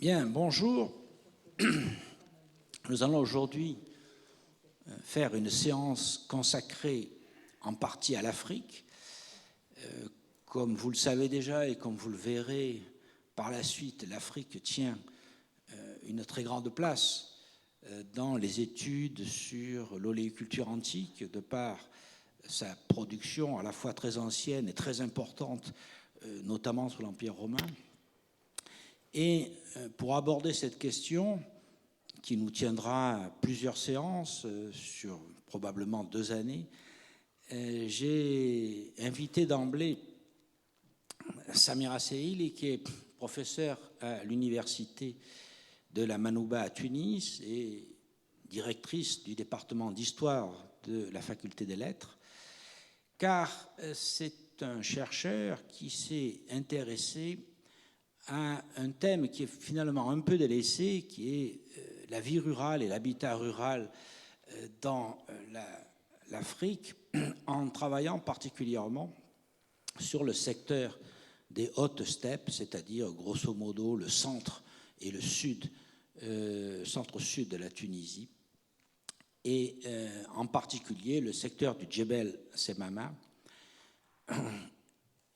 Bien, bonjour. Nous allons aujourd'hui faire une séance consacrée en partie à l'Afrique. Comme vous le savez déjà et comme vous le verrez par la suite, l'Afrique tient une très grande place dans les études sur l'oléiculture antique, de par sa production à la fois très ancienne et très importante, notamment sous l'Empire romain. Et pour aborder cette question, qui nous tiendra plusieurs séances sur probablement 2 années, j'ai invité d'emblée Samira Seili, qui est professeure à l'université de la Manouba à Tunis et directrice du département d'histoire de la faculté des lettres, car c'est un chercheur qui s'est intéressé à un thème qui est finalement un peu délaissé, qui est la vie rurale et l'habitat rural dans l'Afrique, en travaillant particulièrement sur le secteur des hautes steppes, c'est-à-dire grosso modo le centre et le sud, centre-sud de la Tunisie, et en particulier le secteur du Djebel Semama.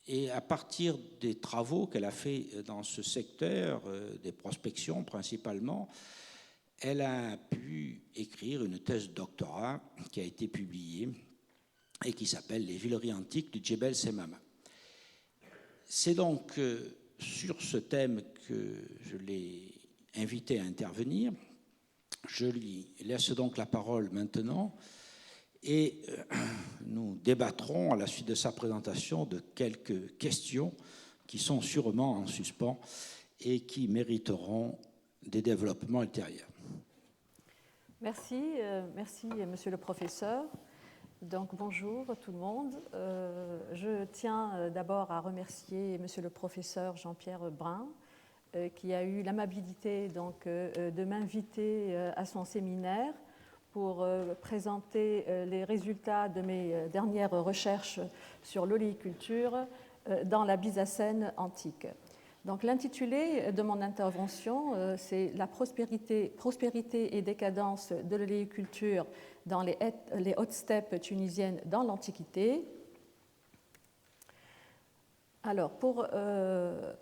Et à partir des travaux qu'elle a fait dans ce secteur, des prospections principalement, elle a pu écrire une thèse de doctorat qui a été publiée et qui s'appelle « Les villeries antiques du Djebel Semama ». C'est donc sur ce thème que je l'ai invité à intervenir. Je lui laisse donc la parole maintenant et nous débattrons à la suite de sa présentation de quelques questions qui sont sûrement en suspens et qui mériteront des développements ultérieurs. Merci, monsieur le professeur. Donc bonjour tout le monde. Je tiens d'abord à remercier monsieur le professeur Jean-Pierre Brun qui a eu l'amabilité donc de m'inviter à son séminaire pour présenter les résultats de mes dernières recherches sur l'oléiculture dans la Byzacène antique. Donc, l'intitulé de mon intervention, c'est « La prospérité et décadence de l'oléiculture dans les hautes steppes tunisiennes dans l'Antiquité ». Alors, pour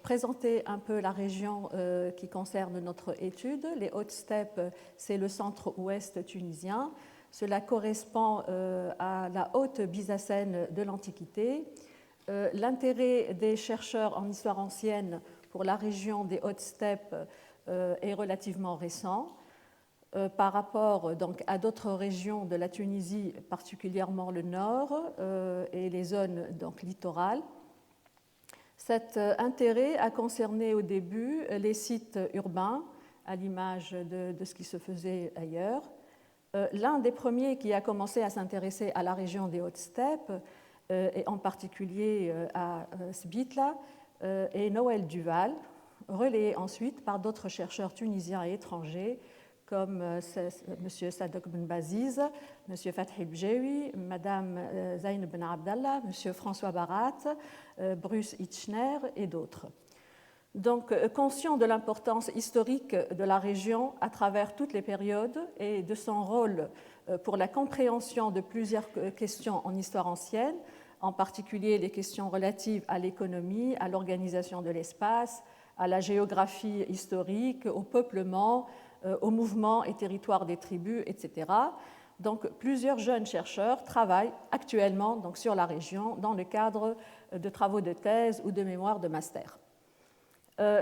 présenter un peu la région qui concerne notre étude, les hautes steppes, c'est le centre-ouest tunisien. Cela correspond à la haute Byzacène de l'Antiquité. L'intérêt des chercheurs en histoire ancienne pour la région des hautes steppes est relativement récent par rapport donc, à d'autres régions de la Tunisie, particulièrement le nord et les zones donc, littorales. Cet intérêt a concerné au début les sites urbains, à l'image de ce qui se faisait ailleurs. L'un des premiers qui a commencé à s'intéresser à la région des hautes steppes, et en particulier à Sbitla, est Noël Duval, relayé ensuite par d'autres chercheurs tunisiens et étrangers comme M. Sadok Ben Baziz, M. Fathi Bjewi, Mme Zayn Ben Abdallah, M. François Barat, Bruce Itchner et d'autres. Donc, conscient de l'importance historique de la région à travers toutes les périodes et de son rôle pour la compréhension de plusieurs questions en histoire ancienne, en particulier les questions relatives à l'économie, à l'organisation de l'espace, à la géographie historique, au peuplement, aux mouvements et territoires des tribus, etc. Donc, plusieurs jeunes chercheurs travaillent actuellement donc, sur la région dans le cadre de travaux de thèse ou de mémoire de master.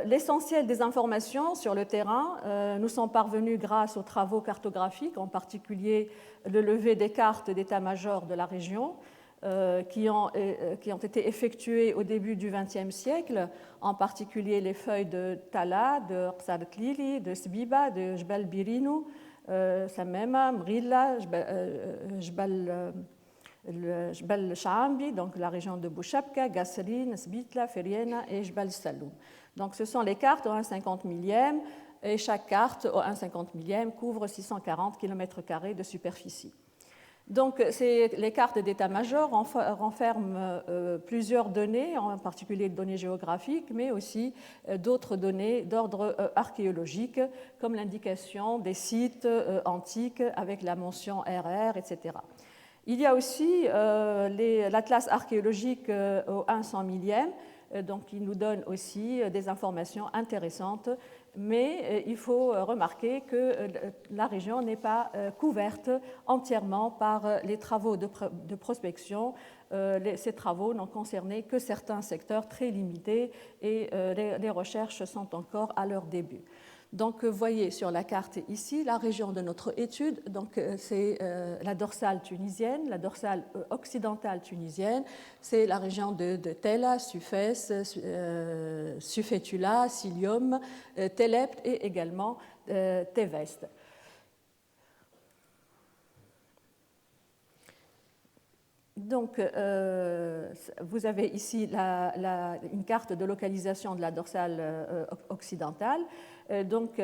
L'essentiel des informations sur le terrain nous sont parvenues grâce aux travaux cartographiques, en particulier le levé des cartes d'état-major de la région, qui ont été effectuées au début du XXe siècle, en particulier les feuilles de Tala, de Rsad-Klili, de Sbiba, de Jbal Birinou, Samema, Mrilla, Jbal Shaambi, donc la région de Bouchabka, Gasserine, Sbitla, Feriena et Jbal Saloum. Donc ce sont les cartes au 1/50 millième et chaque carte au 1/50 millième couvre 640 km² de superficie. Donc, les cartes d'état-major renferment plusieurs données, en particulier des données géographiques, mais aussi d'autres données d'ordre archéologique, comme l'indication des sites antiques avec la mention RR, etc. Il y a aussi l'atlas archéologique au 1/100 millième, donc qui nous donne aussi des informations intéressantes, mais il faut remarquer que la région n'est pas couverte entièrement par les travaux de prospection. Ces travaux n'ont concerné que certains secteurs très limités et les recherches sont encore à leur début. Donc, vous voyez sur la carte ici la région de notre étude. Donc, c'est la dorsale tunisienne, la dorsale occidentale tunisienne. C'est la région de Tella, Sufes, Sufetula, Silium, Telept et également Tevest. Donc, vous avez ici une carte de localisation de la dorsale occidentale. Donc,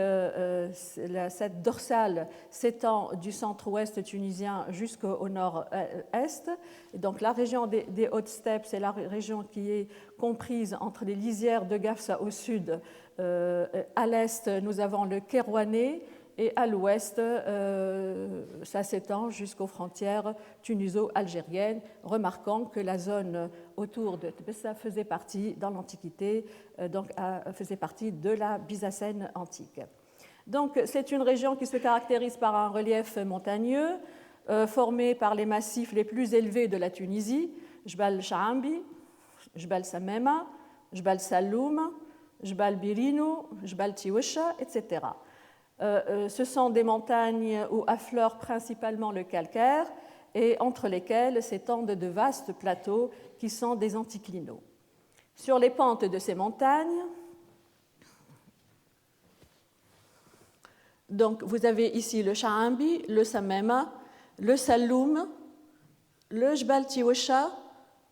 cette dorsale s'étend du centre-ouest tunisien jusqu'au nord-est. Donc, la région des hautes steppes, c'est la région qui est comprise entre les lisières de Gafsa au sud. À l'est, nous avons le Kérouané. Et à l'ouest, ça s'étend jusqu'aux frontières tuniso-algériennes, remarquant que la zone autour de Tbessa faisait partie, dans l'Antiquité, faisait partie de la Byzacène antique. Donc, c'est une région qui se caractérise par un relief montagneux, formé par les massifs les plus élevés de la Tunisie, Jbal Shaambi, Jbal Samema, Jbal Saloum, Jbal Birinou, Jbal Tiwisha, etc. Ce sont des montagnes où affleure principalement le calcaire et entre lesquelles s'étendent de vastes plateaux qui sont des anticlinaux. Sur les pentes de ces montagnes, donc vous avez ici le Shaambi, le Samema, le Saloum, le Jbal Tiwisha,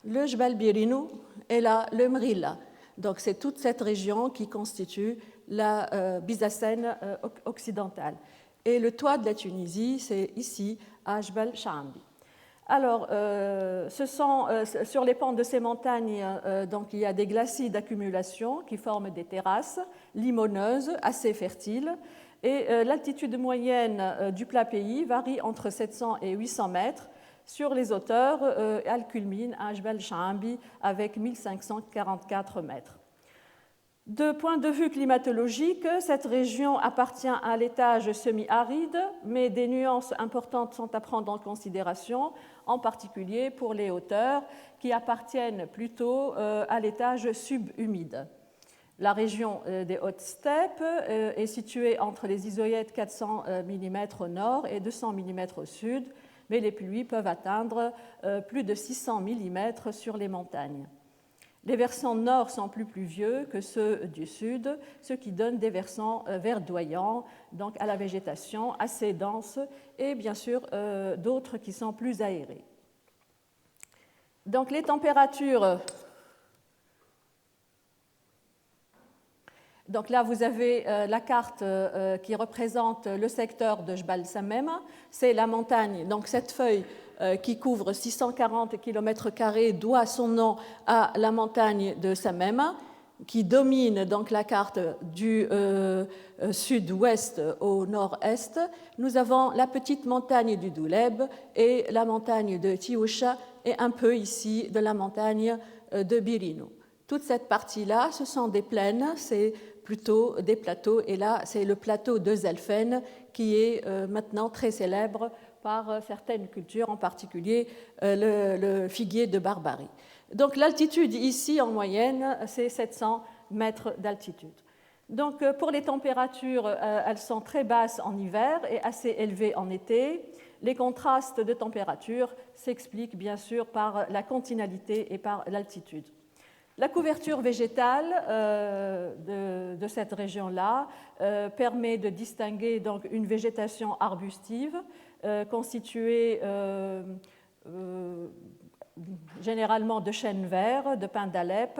le Jbal Birinou et là le Mrila. Donc c'est toute cette région qui constitue la Byzacène occidentale. Et le toit de la Tunisie, c'est ici, à Jbal Shaambi. Alors, sur les pentes de ces montagnes, donc, il y a des glacis d'accumulation qui forment des terrasses limoneuses assez fertiles. Et l'altitude moyenne du plat pays varie entre 700 et 800 mètres. Sur les hauteurs, elle culmine à Jbal Shaambi avec 1544 mètres. De point de vue climatologique, cette région appartient à l'étage semi-aride, mais des nuances importantes sont à prendre en considération, en particulier pour les hauteurs qui appartiennent plutôt à l'étage subhumide. La région des hautes steppes est située entre les isoïètes 400 mm au nord et 200 mm au sud, mais les pluies peuvent atteindre plus de 600 mm sur les montagnes. Les versants nord sont plus pluvieux que ceux du sud, ce qui donne des versants verdoyants, donc à la végétation assez dense, et bien sûr d'autres qui sont plus aérés. Donc les températures. Donc là, vous avez la carte qui représente le secteur de Jbal Samema. C'est la montagne, donc cette feuille qui couvre 640 km² doit son nom à la montagne de Samema, qui domine donc la carte du sud-ouest au nord-est. Nous avons la petite montagne du Douleb et la montagne de Tiwisha et un peu ici de la montagne de Birinou. Toute cette partie-là, ce sont des plaines, c'est plutôt des plateaux, et là, c'est le plateau de Zelfen qui est maintenant très célèbre par certaines cultures, en particulier le figuier de Barbarie. Donc l'altitude ici, en moyenne, c'est 700 mètres d'altitude. Donc pour les températures, elles sont très basses en hiver et assez élevées en été. Les contrastes de température s'expliquent bien sûr par la continentalité et par l'altitude. La couverture végétale de cette région-là permet de distinguer donc une végétation arbustive constituée généralement de chênes verts, de pins d'Alep,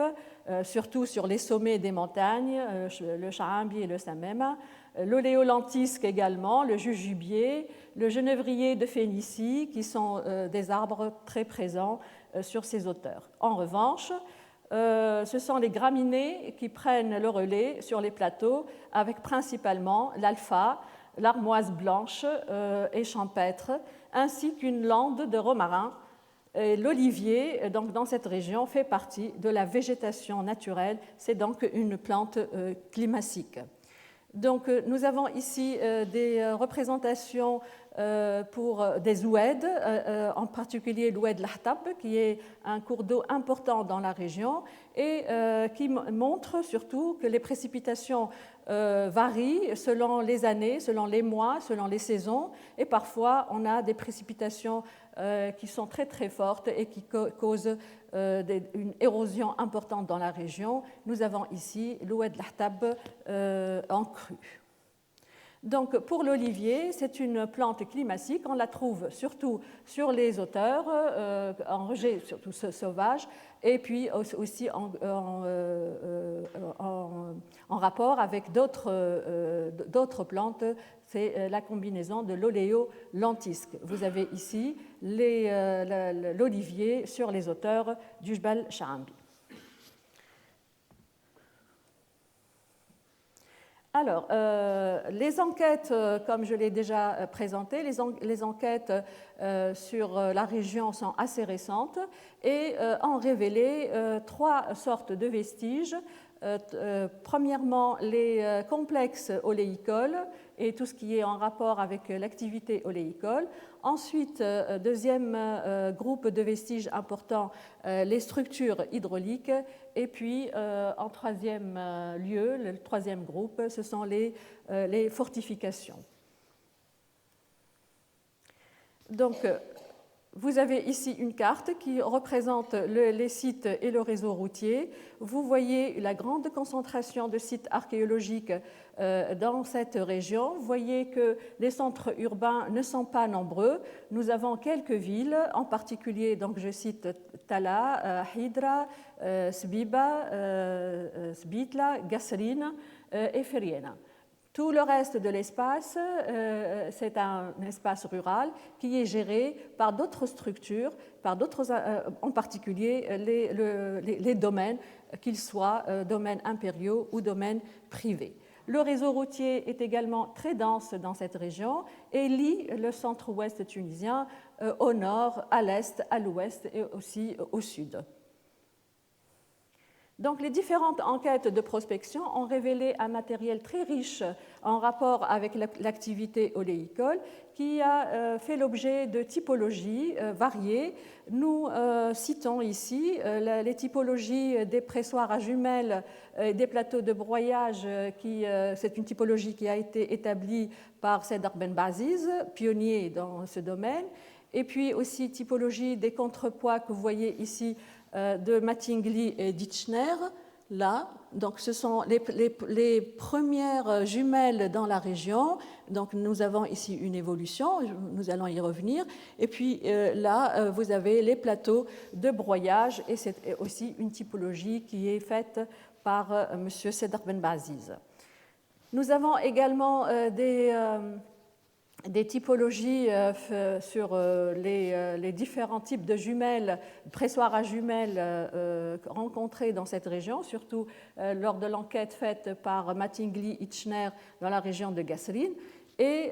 surtout sur les sommets des montagnes, le Shaambi et le Samema, l'oléolentisque également, le jujubier, le genévrier de Phénicie, qui sont des arbres très présents sur ces hauteurs. En revanche, ce sont les graminées qui prennent le relais sur les plateaux, avec principalement l'alpha, l'armoise blanche et champêtre, ainsi qu'une lande de romarin. L'olivier, donc, dans cette région, fait partie de la végétation naturelle. C'est donc une plante climatique. Donc, nous avons ici des représentations pour des oueds, en particulier l'oued l'Ahtab, qui est un cours d'eau important dans la région et qui montre surtout que les précipitations varient selon les années, selon les mois, selon les saisons, et parfois on a des précipitations qui sont très très fortes et qui causent une érosion importante dans la région. Nous avons ici l'oued l'Ahtab en crue. Donc, pour l'olivier, c'est une plante climatique. On la trouve surtout sur les hauteurs, en rejet surtout sauvage, et puis aussi en rapport avec d'autres plantes. C'est la combinaison de l'oléolentisque. Vous avez ici l'olivier sur les hauteurs du Jbal Sha'ambi. Alors, les enquêtes, comme je l'ai déjà présenté, les enquêtes sur la région sont assez récentes et ont révélé trois sortes de vestiges. Premièrement, les complexes oléicoles et tout ce qui est en rapport avec l'activité oléicole. Ensuite, deuxième groupe de vestiges importants, les structures hydrauliques. Et puis, en troisième lieu, le troisième groupe, ce sont les fortifications. Donc, vous avez ici une carte qui représente les sites et le réseau routier. Vous voyez la grande concentration de sites archéologiques dans cette région. Vous voyez que les centres urbains ne sont pas nombreux. Nous avons quelques villes, en particulier, donc je cite Tala, Hydra, Sbiba, Sbitla, Gasrin et Feriena. Tout le reste de l'espace, c'est un espace rural qui est géré par d'autres structures, en particulier les domaines, qu'ils soient domaines impériaux ou domaines privés. Le réseau routier est également très dense dans cette région et lie le centre-ouest tunisien au nord, à l'est, à l'ouest et aussi au sud. Donc, les différentes enquêtes de prospection ont révélé un matériel très riche en rapport avec l'activité oléicole qui a fait l'objet de typologies variées. Nous citons ici les typologies des pressoirs à jumelles et des plateaux de broyage. C'est une typologie qui a été établie par Cedar Ben Baziz, pionnier dans ce domaine. Et puis aussi typologie des contrepoids que vous voyez ici de Mattingly et d'Itchner, là. Donc, ce sont les premières jumelles dans la région. Donc, nous avons ici une évolution, nous allons y revenir. Et puis là, vous avez les plateaux de broyage, et c'est aussi une typologie qui est faite par M. Cedar Ben Baziz. Nous avons également des typologies sur les différents types de jumelles, pressoirs à jumelles rencontrés dans cette région, surtout lors de l'enquête faite par Mattingly Itchner dans la région de Gasrin. Et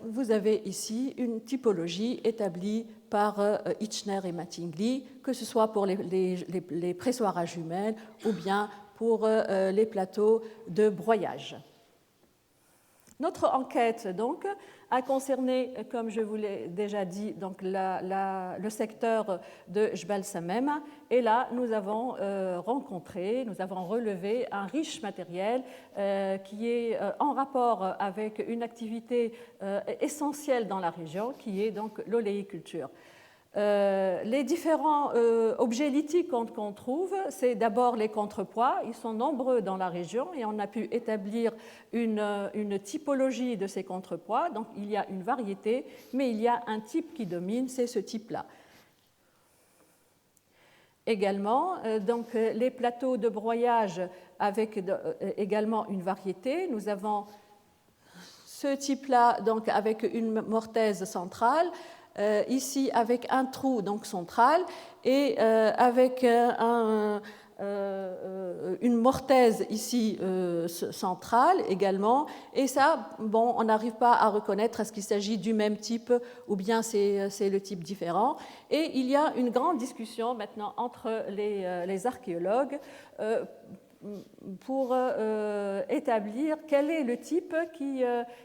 vous avez ici une typologie établie par Itchner et Mattingly, que ce soit pour les pressoirs à jumelles ou bien pour les plateaux de broyage. Notre enquête, donc, a concerné, comme je vous l'ai déjà dit, donc le secteur de Jbal Samem. Et là, nous avons relevé un riche matériel qui est en rapport avec une activité essentielle dans la région, qui est donc l'oléiculture. Les différents objets lithiques qu'on trouve, c'est d'abord les contrepoids. Ils sont nombreux dans la région et on a pu établir une typologie de ces contrepoids. Donc il y a une variété, mais il y a un type qui domine, c'est ce type-là. Également, donc, les plateaux de broyage avec également une variété. Nous avons ce type-là, donc avec une mortaise centrale, ici avec un trou donc central et avec une mortaise ici centrale également. Et ça, bon, on n'arrive pas à reconnaître est-ce qu'il s'agit du même type ou bien c'est le type différent. Et il y a une grande discussion maintenant entre les archéologues pour établir quel est le type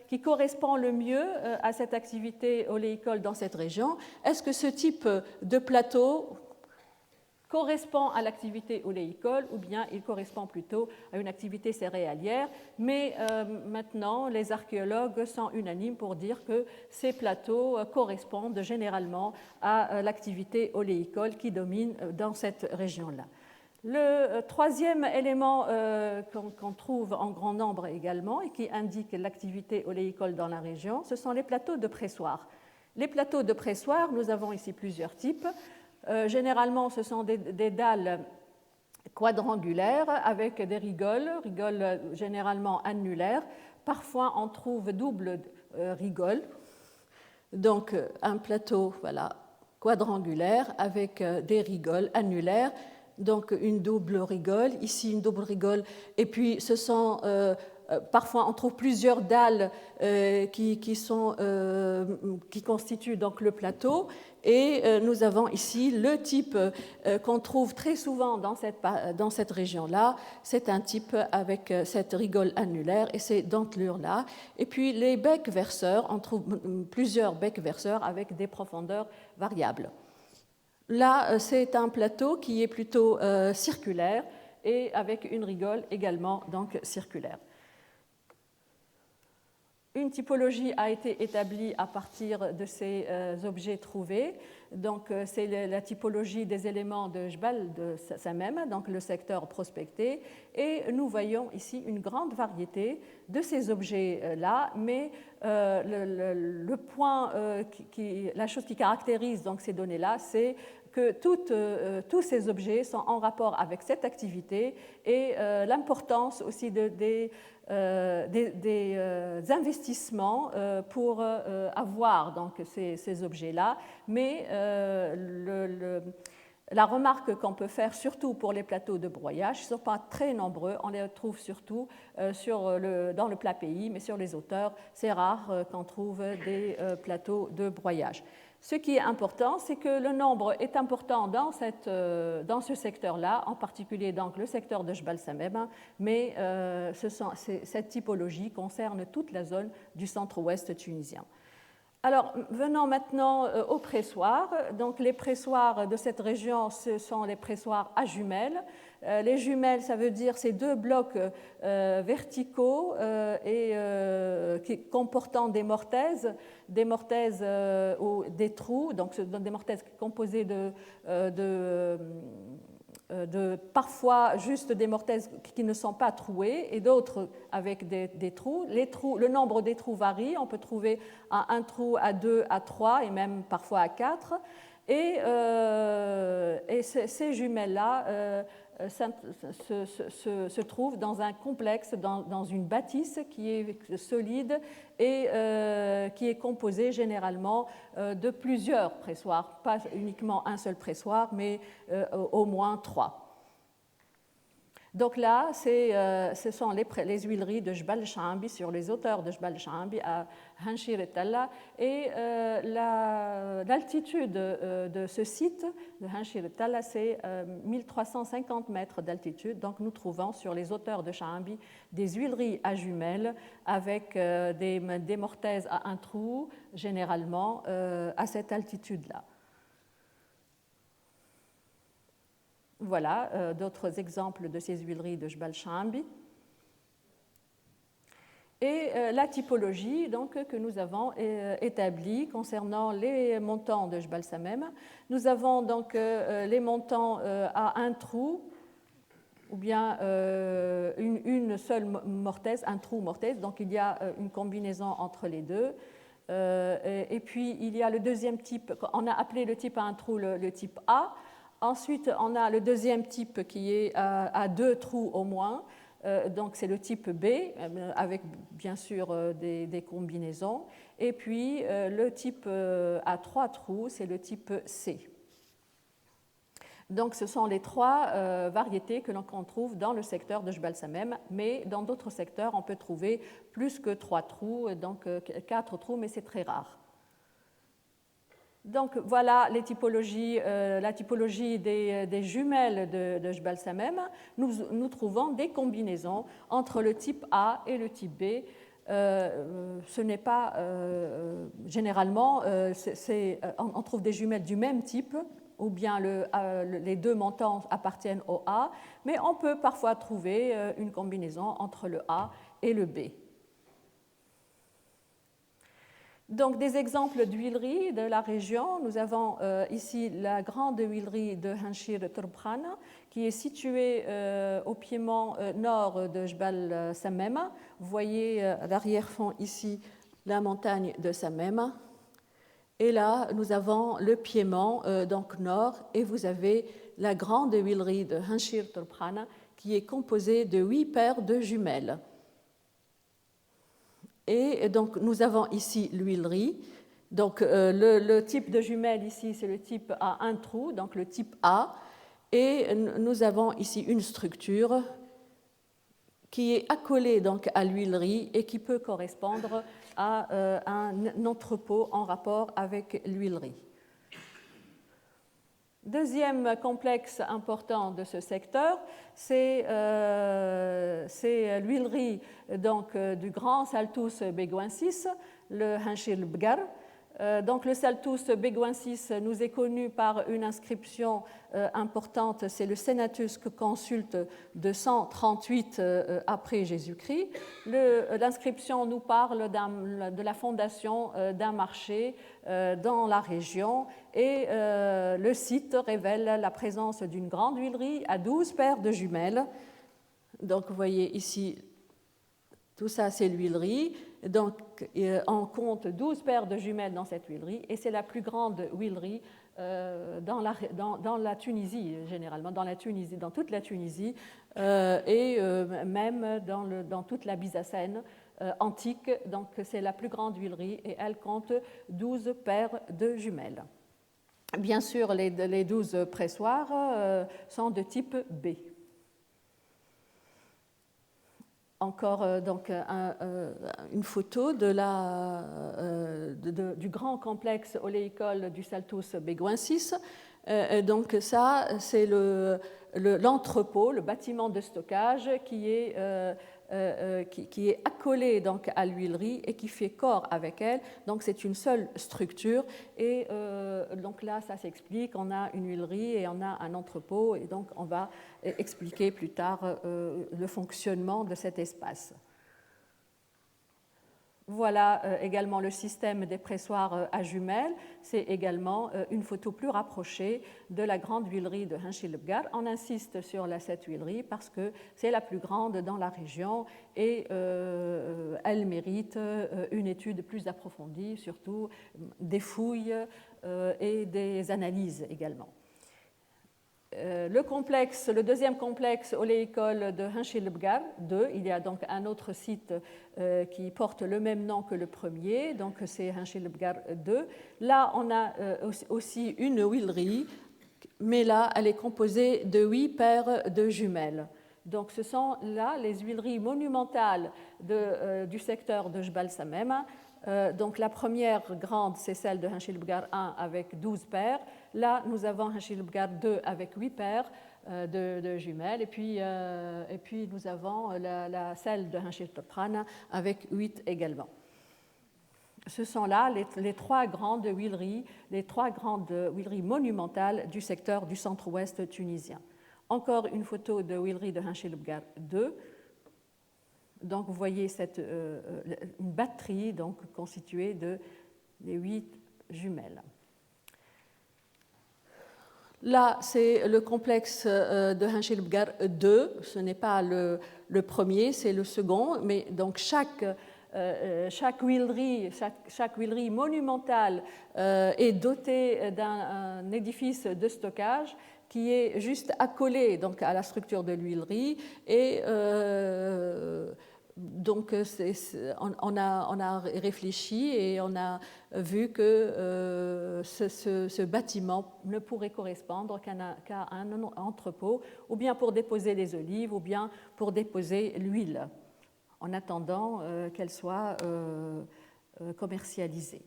qui correspond le mieux à cette activité oléicole dans cette région. Est-ce que ce type de plateau correspond à l'activité oléicole ou bien il correspond plutôt à une activité céréalière. Mais maintenant, les archéologues sont unanimes pour dire que ces plateaux correspondent généralement à l'activité oléicole qui domine dans cette région-là. Le troisième élément qu'on trouve en grand nombre également et qui indique l'activité oléicole dans la région, ce sont les plateaux de pressoir. Les plateaux de pressoir, nous avons ici plusieurs types. Généralement, ce sont des dalles quadrangulaires avec des rigoles généralement annulaires. Parfois, on trouve double rigole. Donc, un plateau quadrangulaire avec des rigoles annulaires. Donc, une double rigole. Ici, une double rigole. Et puis, ce sont... parfois, on trouve plusieurs dalles qui constituent donc le plateau. Et nous avons ici le type qu'on trouve très souvent dans cette région-là. C'est un type avec cette rigole annulaire et ces dentelures-là. Et puis les becs verseurs, on trouve plusieurs becs verseurs avec des profondeurs variables. Là, c'est un plateau qui est plutôt circulaire et avec une rigole également donc circulaire. Une typologie a été établie à partir de ces objets trouvés. Donc, c'est la typologie des éléments de Jbal de Samem, donc le secteur prospecté. Et nous voyons ici une grande variété de ces objets-là, mais le point, la chose qui caractérise donc ces données-là, c'est que tous ces objets sont en rapport avec cette activité et l'importance aussi des investissements pour avoir donc, ces objets-là. Mais la remarque qu'on peut faire, surtout pour les plateaux de broyage, ils ne sont pas très nombreux. On les trouve surtout dans le plat pays, mais sur les hauteurs, c'est rare qu'on trouve des plateaux de broyage. Ce qui est important, c'est que le nombre est important dans ce secteur-là, en particulier donc le secteur de Jbal Samem, mais cette typologie concerne toute la zone du centre-ouest tunisien. Alors, venons maintenant aux pressoirs. Donc, les pressoirs de cette région, ce sont les pressoirs à jumelles. Les jumelles, ça veut dire ces deux blocs verticaux comportant des mortaises ou des trous, donc des mortaises composées de parfois juste des mortaises qui ne sont pas trouées et d'autres avec des trous. Le nombre des trous varie. On peut trouver à un trou, à 2, à 3 et même parfois à 4. Et ces jumelles-là se trouvent dans un complexe, dans une bâtisse qui est solide et qui est composée généralement de plusieurs pressoirs, pas uniquement un seul pressoir, mais au moins 3. Donc là, ce sont les huileries de Jbal Shambi sur les hauteurs de Jbal Shambi à Hanshir et Talla. Et l'altitude de ce site de Hanshir et Talla, c'est 1350 mètres d'altitude. Donc nous trouvons sur les hauteurs de Shambi des huileries à jumelles avec des mortaises à un trou, généralement à cette altitude-là. Voilà d'autres exemples de ces huileries de Jbal Shambi. Et la typologie donc, que nous avons établie concernant les montants de Jbal Samem. Nous avons donc les montants à un trou, ou bien une seule mortaise, un trou mortaise. Donc il y a une combinaison entre les deux. Et puis il y a le deuxième type, on a appelé le type à un trou le type A. Ensuite, on a le deuxième type qui est à 2 trous au moins. Donc c'est le type B, avec bien sûr des combinaisons. Et puis le type à 3 trous, c'est le type C. Donc ce sont les 3 variétés que l'on trouve dans le secteur de Jbal Samem, mais dans d'autres secteurs, on peut trouver plus que 3 trous, donc 4 trous, mais c'est très rare. Donc voilà les typologies, la typologie des jumelles de Jbal Samem. Nous trouvons des combinaisons entre le type A et le type B. Ce n'est pas généralement, on trouve des jumelles du même type, ou bien les 2 montants appartiennent au A, mais on peut parfois trouver une combinaison entre le A et le B. Donc, des exemples d'huileries de la région. Nous avons ici la grande huilerie de Hanshir Turbkhan, qui est située au piémont nord de Jbal Samem. Vous voyez à l'arrière-fond ici la montagne de Samem. Et là, nous avons le piémont donc nord, et vous avez la grande huilerie de Hanshir Turbkhan, qui est composée de 8 paires de jumelles. Et donc, nous avons ici l'huilerie. Donc, le type de jumelle ici, c'est le type à 1 trou, donc le type A. Et nous avons ici une structure qui est accolée donc à l'huilerie et qui peut correspondre à un entrepôt en rapport avec l'huilerie. Deuxième complexe important de ce secteur, c'est l'huilerie du grand Saltus beguensis, le Hanshir Bgar. Donc le Saltus beguensis nous est connu par une inscription importante, c'est le Senatus que consulte de 138 après Jésus-Christ. L'inscription nous parle de la fondation d'un marché dans la région, et le site révèle la présence d'une grande huilerie à 12 paires de jumelles. Donc vous voyez ici, tout ça c'est l'huilerie. Donc on compte 12 paires de jumelles dans cette huilerie, et c'est la plus grande huilerie dans la Tunisie, généralement, dans toute la Tunisie, et même dans toute la Byzacène antique. Donc c'est la plus grande huilerie, et elle compte 12 paires de jumelles. Bien sûr, les 12 pressoirs sont de type B. Encore donc une photo du grand complexe oléicole du Saltus beguensis. Donc ça, c'est l'entrepôt, le bâtiment de stockage qui est accolé donc à l'huilerie et qui fait corps avec elle. Donc c'est une seule structure, et donc là ça s'explique, on a une huilerie et on a un entrepôt, et donc on va expliquer plus tard le fonctionnement de cet espace. Voilà également le système des pressoirs à jumelles. C'est également une photo plus rapprochée de la grande huilerie de Hanshir Bgar. On insiste sur cette huilerie parce que c'est la plus grande dans la région, et elle mérite une étude plus approfondie, surtout des fouilles et des analyses également. Le deuxième complexe oléicole de Hanshir Bgar 2, il y a donc un autre site qui porte le même nom que le premier, donc c'est Hanshir Bgar 2. Là, on a aussi une huilerie, mais là, elle est composée de 8 paires de jumelles. Donc ce sont là les huileries monumentales du secteur de Jbal Samem. Donc la première grande, c'est celle de Hanshir Bgar 1 avec 12 paires. Là, nous avons Hanshir Bgar 2 avec 8 paires de jumelles. Et puis nous avons celle de Hanshir Turbkhan avec 8 également. Ce sont là les 3 grandes huileries monumentales du secteur du centre-ouest tunisien. Encore une photo de huilerie de Hanshir Bgar 2. Donc vous voyez une batterie donc, constituée de 8 jumelles. Là, c'est le complexe de Hanshir Bgar 2. Ce n'est pas le premier, c'est le second. Mais donc chaque huilerie monumentale est dotée d'un édifice de stockage qui est juste accolé donc, à la structure de l'huilerie. Et donc, on a réfléchi et on a vu que ce bâtiment ne pourrait correspondre qu'à un entrepôt, ou bien pour déposer les olives, ou bien pour déposer l'huile, en attendant qu'elle soit commercialisée.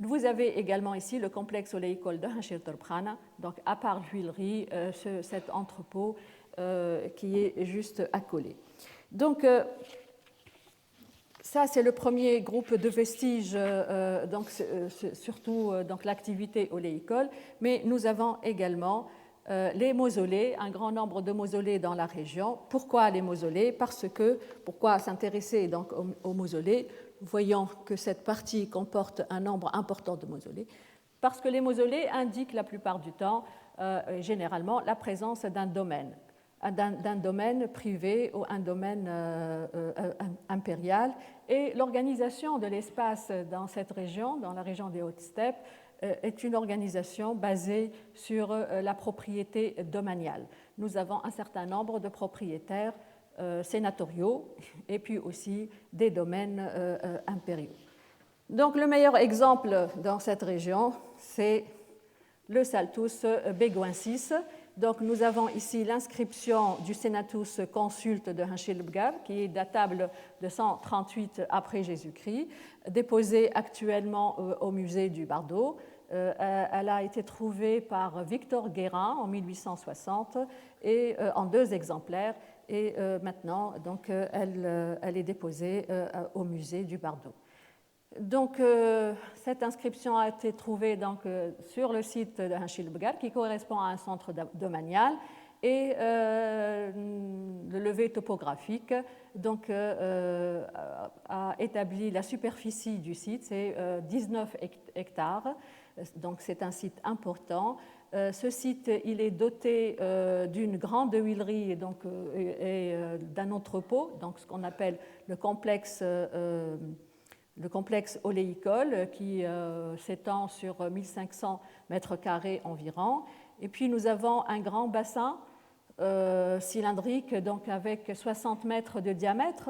Vous avez également ici le complexe oléicole de Hanchir Torbrana, donc à part l'huilerie, cet entrepôt qui est juste accolé. Donc, ça, c'est le premier groupe de vestiges, donc, surtout donc, l'activité oléicole, mais nous avons également les mausolées, un grand nombre de mausolées dans la région. Pourquoi les mausolées? Pourquoi s'intéresser donc aux mausolées? Voyons que cette partie comporte un nombre important de mausolées, parce que les mausolées indiquent la plupart du temps, généralement, la présence d'un domaine privé ou un domaine impérial. Et l'organisation de l'espace dans cette région, dans la région des Hautes-Steppes, est une organisation basée sur la propriété domaniale. Nous avons un certain nombre de propriétaires sénatoriaux et puis aussi des domaines impériaux. Donc le meilleur exemple dans cette région, c'est le Saltus Beguensis. Donc nous avons ici l'inscription du Senatus consulte de Hanchilbgab, qui est datable de 138 après Jésus-Christ, déposée actuellement au musée du Bardo. Elle a été trouvée par Victor Guérin en 1860 et en 2 exemplaires. Et maintenant, donc, elle est déposée au musée du Bardo. Donc, cette inscription a été trouvée donc, sur le site de Hanchilbgab, qui correspond à un centre domanial, et le levé topographique donc, a établi la superficie du site, c'est 19 hectares, donc c'est un site important. Ce site, il est doté d'une grande huilerie et d'un entrepôt, donc ce qu'on appelle le complexe oléicole, qui s'étend sur 1500 mètres carrés environ. Et puis nous avons un grand bassin cylindrique, donc avec 60 mètres de diamètre.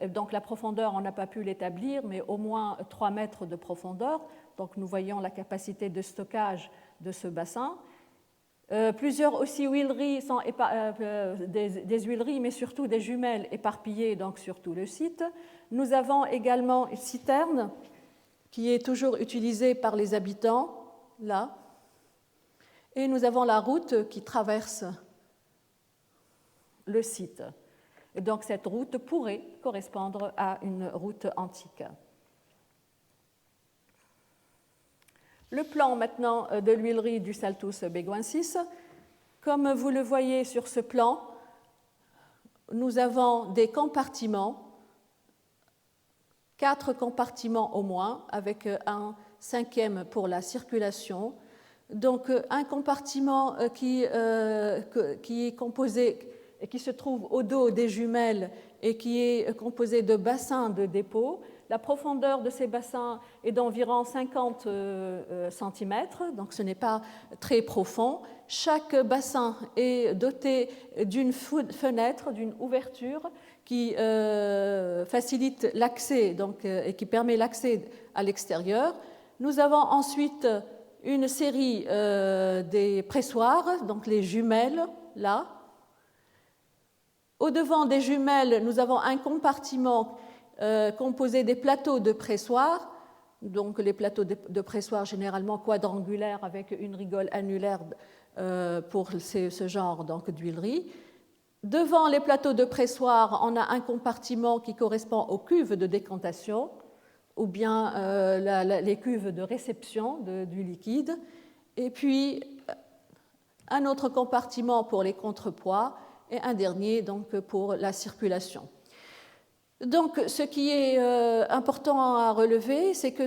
Donc la profondeur, on n'a pas pu l'établir, mais au moins 3 mètres de profondeur. Donc nous voyons la capacité de stockage de ce bassin. Plusieurs aussi huileries sont des huileries, mais surtout des jumelles éparpillées donc, sur tout le site. Nous avons également une citerne qui est toujours utilisée par les habitants, là. Et nous avons la route qui traverse le site. Et donc cette route pourrait correspondre à une route antique. Le plan maintenant de l'huilerie du Saltus Beguensis. Comme vous le voyez sur ce plan, nous avons des compartiments, 4 compartiments au moins, avec un 5e pour la circulation. Donc un compartiment qui est composé, qui se trouve au dos des jumelles et qui est composé de bassins de dépôt. La profondeur de ces bassins est d'environ 50 cm, donc ce n'est pas très profond. Chaque bassin est doté d'une fenêtre, d'une ouverture qui facilite l'accès et qui permet l'accès à l'extérieur. Nous avons ensuite une série des pressoirs, donc les jumelles, là. Au-devant des jumelles, nous avons un compartiment composé des plateaux de pressoir, donc les plateaux de pressoir généralement quadrangulaires avec une rigole annulaire pour ce genre d'huilerie. Devant les plateaux de pressoir, on a un compartiment qui correspond aux cuves de décantation ou bien les cuves de réception du liquide, et puis un autre compartiment pour les contrepoids et un dernier donc, pour la circulation. Donc, ce qui est important à relever, c'est que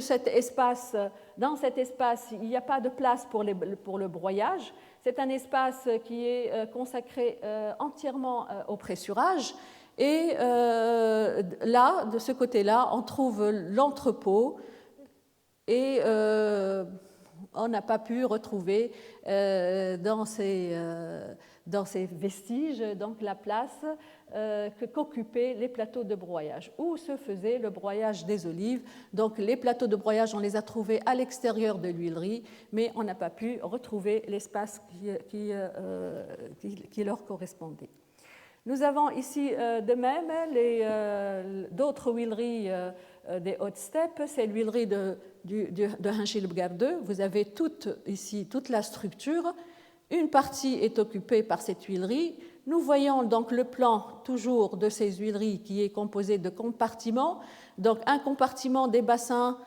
dans cet espace, il n'y a pas de place pour le broyage. C'est un espace qui est consacré entièrement au pressurage. Et là, de ce côté-là, on trouve l'entrepôt. Et on n'a pas pu retrouver dans ces vestiges donc la place qu'occupaient les plateaux de broyage, où se faisait le broyage des olives. Donc les plateaux de broyage, on les a trouvés à l'extérieur de l'huilerie, mais on n'a pas pu retrouver l'espace qui leur correspondait. Nous avons ici de même d'autres huileries des hautes steppes. C'est l'huilerie de Hinchilbgar II. Vous avez ici toute la structure. Une partie est occupée par cette huilerie. Nous voyons donc le plan toujours de ces huileries qui est composé de compartiments. Donc un compartiment des bassins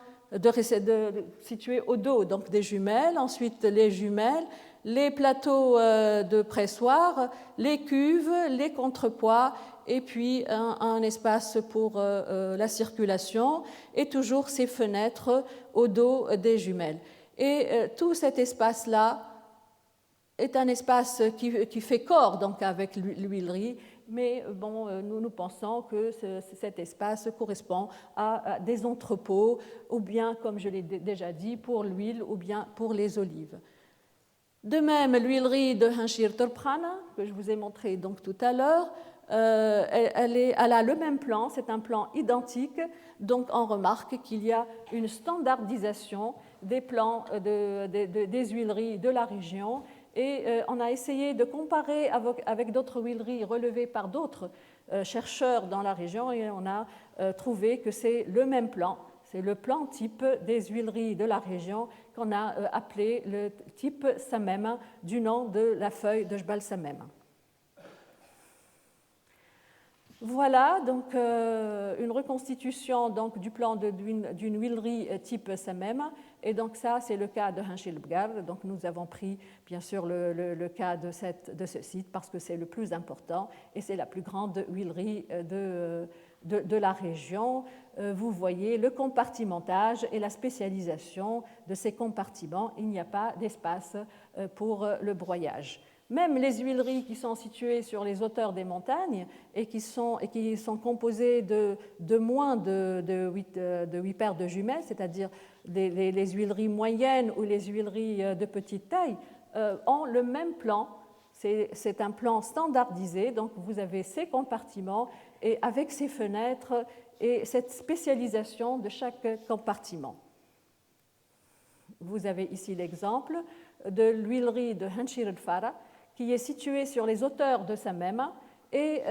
situés au dos donc des jumelles, ensuite les jumelles, les plateaux de pressoir, les cuves, les contrepoids et puis un espace pour la circulation et toujours ces fenêtres au dos des jumelles. Et tout cet espace-là est un espace qui fait corps donc, avec l'huilerie, mais bon, nous pensons que cet espace correspond à des entrepôts, ou bien, comme je l'ai déjà dit, pour l'huile ou bien pour les olives. De même, l'huilerie de Hinchir Torprana, que je vous ai montré donc tout à l'heure, elle a le même plan, c'est un plan identique, donc on remarque qu'il y a une standardisation des plans des huileries de la région et on a essayé de comparer avec d'autres huileries relevées par d'autres chercheurs dans la région et on a trouvé que c'est le même plan. C'est le plan type des huileries de la région qu'on a appelé le type Samem du nom de la feuille de Jbal Samem. Voilà donc une reconstitution donc, du plan d'une huilerie type Samem. Et donc ça, c'est le cas de Hinchilbgar. Donc nous avons pris bien sûr le cas de ce site parce que c'est le plus important et c'est la plus grande huilerie de la région. Vous voyez le compartimentage et la spécialisation de ces compartiments. Il n'y a pas d'espace pour le broyage. Même les huileries qui sont situées sur les hauteurs des montagnes et qui sont composées de moins de 8 paires de jumelles, c'est-à-dire les huileries moyennes ou les huileries de petite taille, ont le même plan. C'est un plan standardisé, donc vous avez ces compartiments et avec ces fenêtres et cette spécialisation de chaque compartiment. Vous avez ici l'exemple de l'huilerie de Hinchir el-Fara qui est située sur les hauteurs de Samem et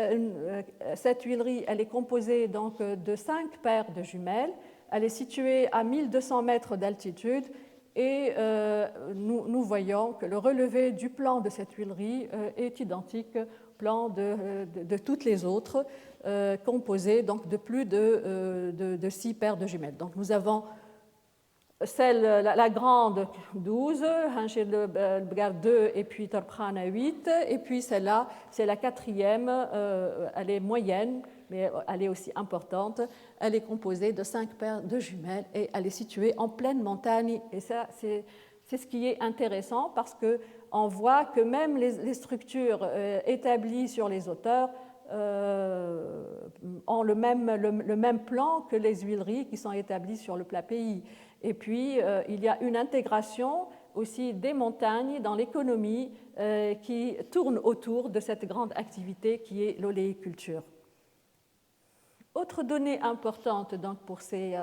cette huilerie elle est composée donc de 5 paires de jumelles. Elle est située à 1200 mètres d'altitude et nous voyons que le relevé du plan de cette huilerie est identique au plan de toutes les autres, composées donc de plus de 6 paires de jumelles. Donc nous avons la grande 12, Hinchilbgar 2 et puis Torprana 8, et puis celle-là, c'est la quatrième, elle est moyenne, mais elle est aussi importante. Elle est composée de 5 paires de jumelles et elle est située en pleine montagne. Et ça, c'est ce qui est intéressant parce qu'on voit que même les structures établies sur les hauteurs ont le même plan que les huileries qui sont établies sur le plat pays. Et puis, il y a une intégration aussi des montagnes dans l'économie qui tourne autour de cette grande activité qui est l'oléiculture. Autre donnée importante donc, pour ces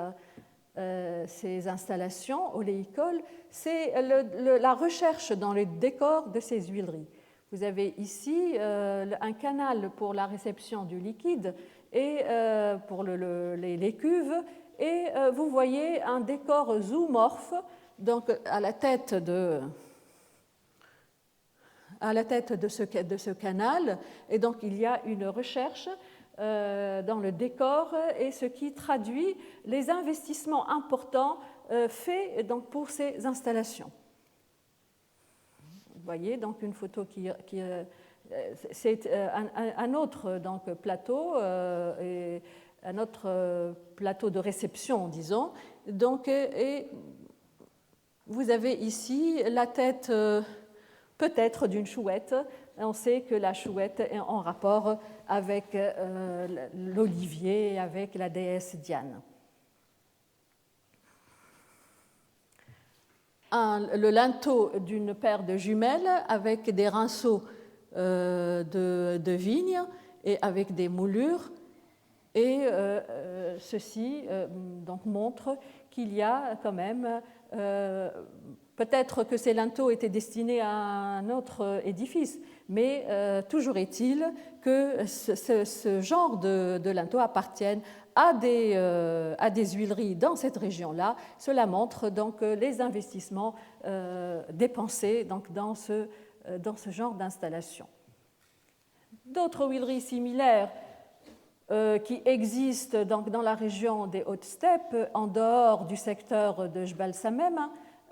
installations oléicoles, c'est la recherche dans le décor de ces huileries. Vous avez ici un canal pour la réception du liquide et pour les cuves, et vous voyez un décor zoomorphe donc à la tête de ce canal, et donc il y a une recherche dans le décor et ce qui traduit les investissements importants faits donc, pour ces installations. Vous voyez donc une photo c'est un autre donc, plateau, et un autre plateau de réception, disons. Donc, et vous avez ici la tête peut-être d'une chouette. On sait que la chouette est en rapport avec l'olivier, avec la déesse Diane. le linteau d'une paire de jumelles avec des rinceaux de vigne et avec des moulures. Et ceci donc montre qu'il y a quand même, peut-être que ces linteaux étaient destinés à un autre édifice, mais toujours est-il que ce genre de linteaux appartiennent à des huileries dans cette région-là. Cela montre donc les investissements dépensés donc, dans ce genre d'installation. D'autres huileries similaires qui existent donc dans la région des Hautes-Steppes, en dehors du secteur de Jbal Samem,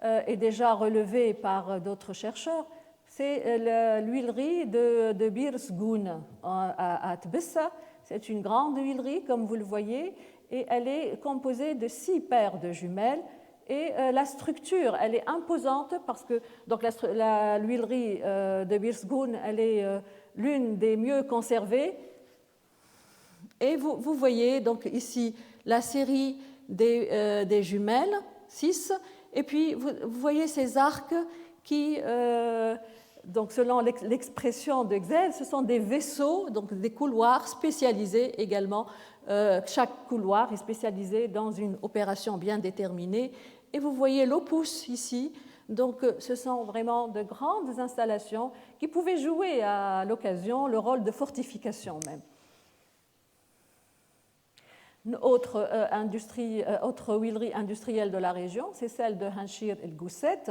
est déjà relevée par d'autres chercheurs. C'est l'huilerie de Bir Sgoun à Tbessa. C'est une grande huilerie, comme vous le voyez, et elle est composée de 6 paires de jumelles. Et la structure, elle est imposante parce que donc l'huilerie de Bir Sgoun, elle est l'une des mieux conservées. Et vous voyez donc ici la série des jumelles, 6, et puis vous voyez ces arcs qui, donc selon l'expression de Xel, ce sont des vaisseaux, donc des couloirs spécialisés également. Chaque couloir est spécialisé dans une opération bien déterminée. Et vous voyez l'opus ici. Donc ce sont vraiment de grandes installations qui pouvaient jouer à l'occasion le rôle de fortification même. Une autre huilerie industrielle de la région, c'est celle de Hanshir el-Gousset.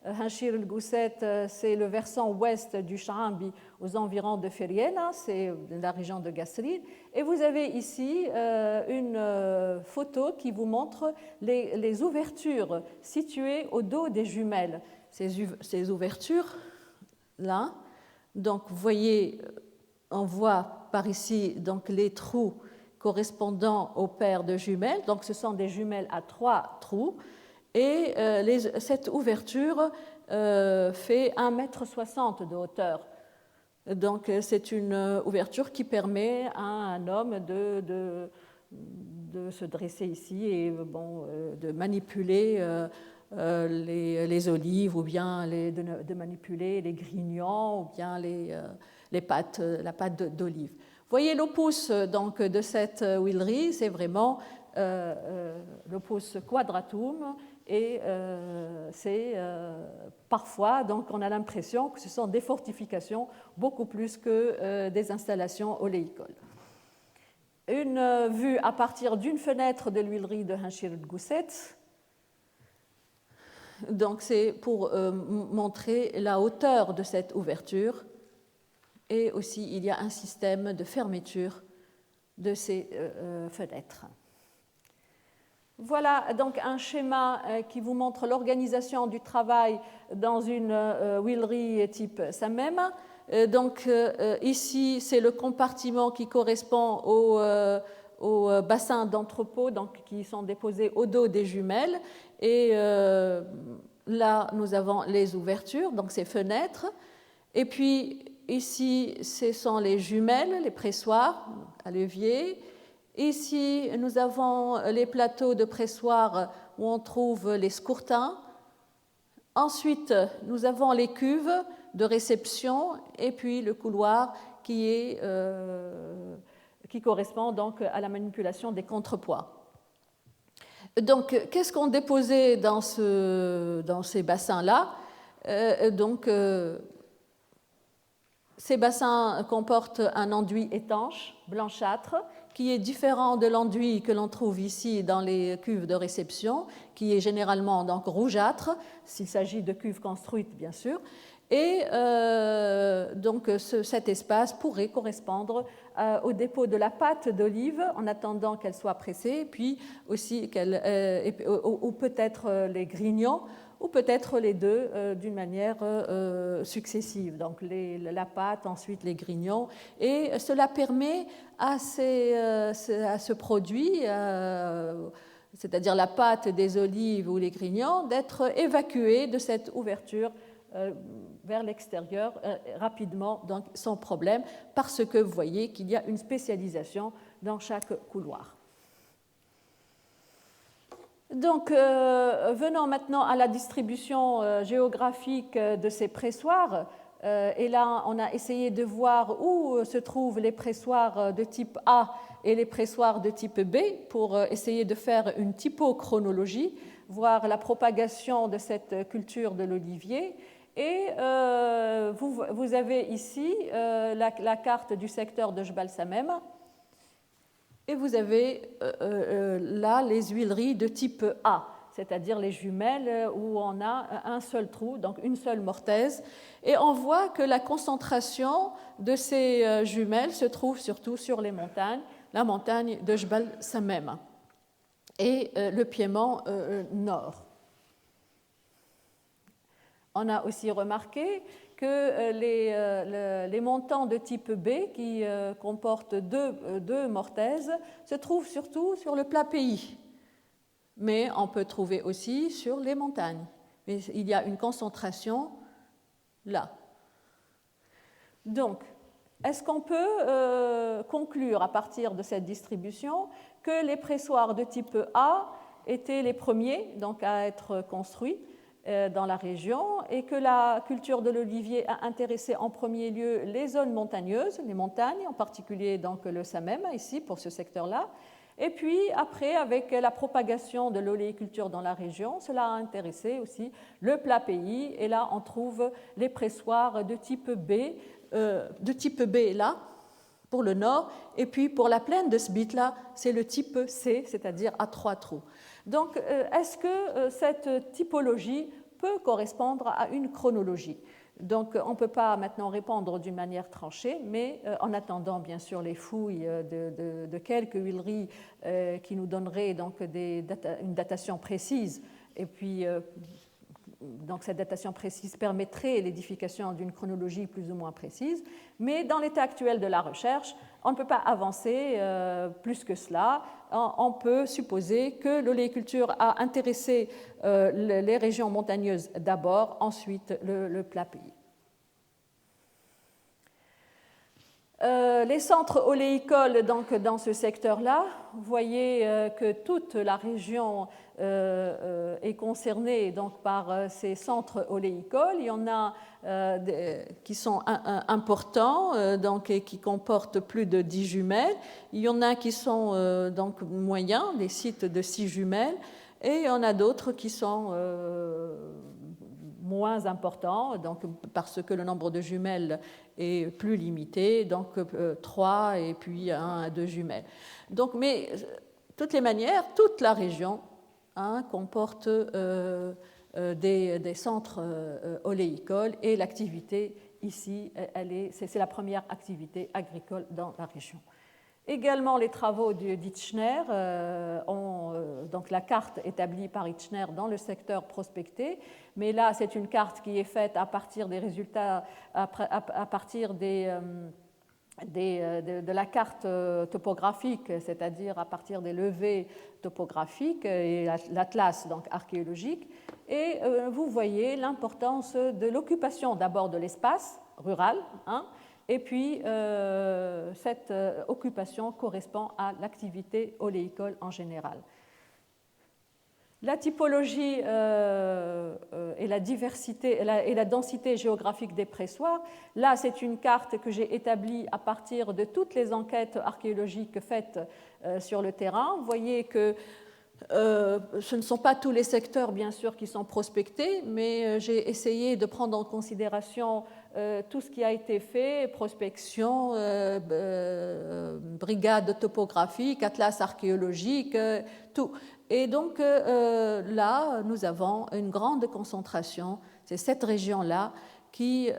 Hanshir el-Gousset, c'est le versant ouest du Shaambi aux environs de Feriena, c'est la région de Gasserine. Et vous avez ici une photo qui vous montre les ouvertures situées au dos des jumelles. Ces ouvertures, là, donc vous voyez, on voit par ici donc, les trous correspondant aux paires de jumelles. Donc, ce sont des jumelles à 3 trous. Et cette ouverture fait 1,60 m de hauteur. Donc, c'est une ouverture qui permet à un homme de se dresser ici et de manipuler les olives ou bien de manipuler les grignons ou bien la pâte d'olive. Vous voyez l'opus donc, de cette huilerie, c'est vraiment l'opus quadratum et c'est parfois, donc on a l'impression que ce sont des fortifications beaucoup plus que des installations oléicoles. Une vue à partir d'une fenêtre de l'huilerie de Hanshir el-Gousset. Donc c'est pour montrer la hauteur de cette ouverture. Et aussi, il y a un système de fermeture de ces fenêtres. Voilà donc un schéma qui vous montre l'organisation du travail dans une huilerie type Samem. Donc ici, c'est le compartiment qui correspond au bassin d'entrepôt, donc qui sont déposés au dos des jumelles. Et là, nous avons les ouvertures, donc ces fenêtres. Et puis ici, ce sont les jumelles, les pressoirs à levier. Ici, nous avons les plateaux de pressoir où on trouve les scourtins. Ensuite, nous avons les cuves de réception et puis le couloir qui correspond donc à la manipulation des contrepoids. Donc, qu'est-ce qu'on déposait dans ces bassins-là ? Ces bassins comportent un enduit étanche, blanchâtre, qui est différent de l'enduit que l'on trouve ici dans les cuves de réception, qui est généralement donc rougeâtre, s'il s'agit de cuves construites, bien sûr. Et donc cet espace pourrait correspondre au dépôt de la pâte d'olive en attendant qu'elle soit pressée, puis aussi ou peut-être les grignons, ou peut-être les deux d'une manière successive. Donc la pâte, ensuite les grignons. Et cela permet à ce produit, c'est-à-dire la pâte des olives ou les grignons, d'être évacué de cette ouverture vers l'extérieur rapidement, donc sans problème, parce que vous voyez qu'il y a une spécialisation dans chaque couloir. Donc, venons maintenant à la distribution géographique de ces pressoirs. Et là, on a essayé de voir où se trouvent les pressoirs de type A et les pressoirs de type B pour essayer de faire une typochronologie, voir la propagation de cette culture de l'olivier. Et vous avez ici la carte du secteur de Jbal Samem. Et vous avez là les huileries de type A, c'est-à-dire les jumelles où on a un seul trou, donc une seule mortaise. Et on voit que la concentration de ces jumelles se trouve surtout sur les montagnes, la montagne de Jbal Samem et le piémont nord. On a aussi remarqué que les montants de type B, qui comportent deux mortaises, se trouvent surtout sur le plat pays. Mais on peut trouver aussi sur les montagnes. Mais il y a une concentration là. Donc, est-ce qu'on peut conclure à partir de cette distribution que les pressoirs de type A étaient les premiers donc, à être construits dans la région et que la culture de l'olivier a intéressé en premier lieu les zones montagneuses, les montagnes, en particulier donc le Samem, ici, pour ce secteur-là. Et puis après, avec la propagation de l'oléiculture dans la région, cela a intéressé aussi le plat pays. Et là, on trouve les pressoirs de type B là, pour le nord, et puis pour la plaine de Sbit, là, c'est le type C, c'est-à-dire à 3 trous. Donc, est-ce que cette typologie peut correspondre à une chronologie? Donc, on ne peut pas maintenant répondre d'une manière tranchée, mais en attendant, bien sûr, les fouilles de quelques huileries qui nous donneraient donc une datation précise, et puis donc cette datation précise permettrait l'édification d'une chronologie plus ou moins précise, mais dans l'état actuel de la recherche, on ne peut pas avancer plus que cela. On peut supposer que l'oléiculture a intéressé les régions montagneuses d'abord, ensuite le plat pays. Les centres oléicoles donc, dans ce secteur-là, vous voyez que toute la région est concernée donc, par ces centres oléicoles. Il y en a qui sont importants donc, et qui comportent plus de 10 jumelles. Il y en a qui sont donc, moyens, des sites de 6 jumelles, et il y en a d'autres qui sont moins importants, donc, parce que le nombre de jumelles est plus limité, donc 3 et puis 1 à 2 jumelles. Donc, mais de toutes les manières, toute la région comporte des centres oléicoles et l'activité ici, c'est la première activité agricole dans la région. Également, les travaux d'Itchner donc la carte établie par Itchner dans le secteur prospecté, mais là, c'est une carte qui est faite à partir des résultats, à partir de la carte topographique, c'est-à-dire à partir des levées topographiques et l'atlas donc archéologique. Et vous voyez l'importance de l'occupation d'abord de l'espace rural, et puis, cette occupation correspond à l'activité oléicole en général. La typologie et la diversité et la densité géographique des pressoirs, là, c'est une carte que j'ai établie à partir de toutes les enquêtes archéologiques faites sur le terrain. Vous voyez que ce ne sont pas tous les secteurs, bien sûr, qui sont prospectés, mais j'ai essayé de prendre en considération tout ce qui a été fait, prospection, brigade topographique, atlas archéologique, tout. Et donc là, nous avons une grande concentration, c'est cette région-là qui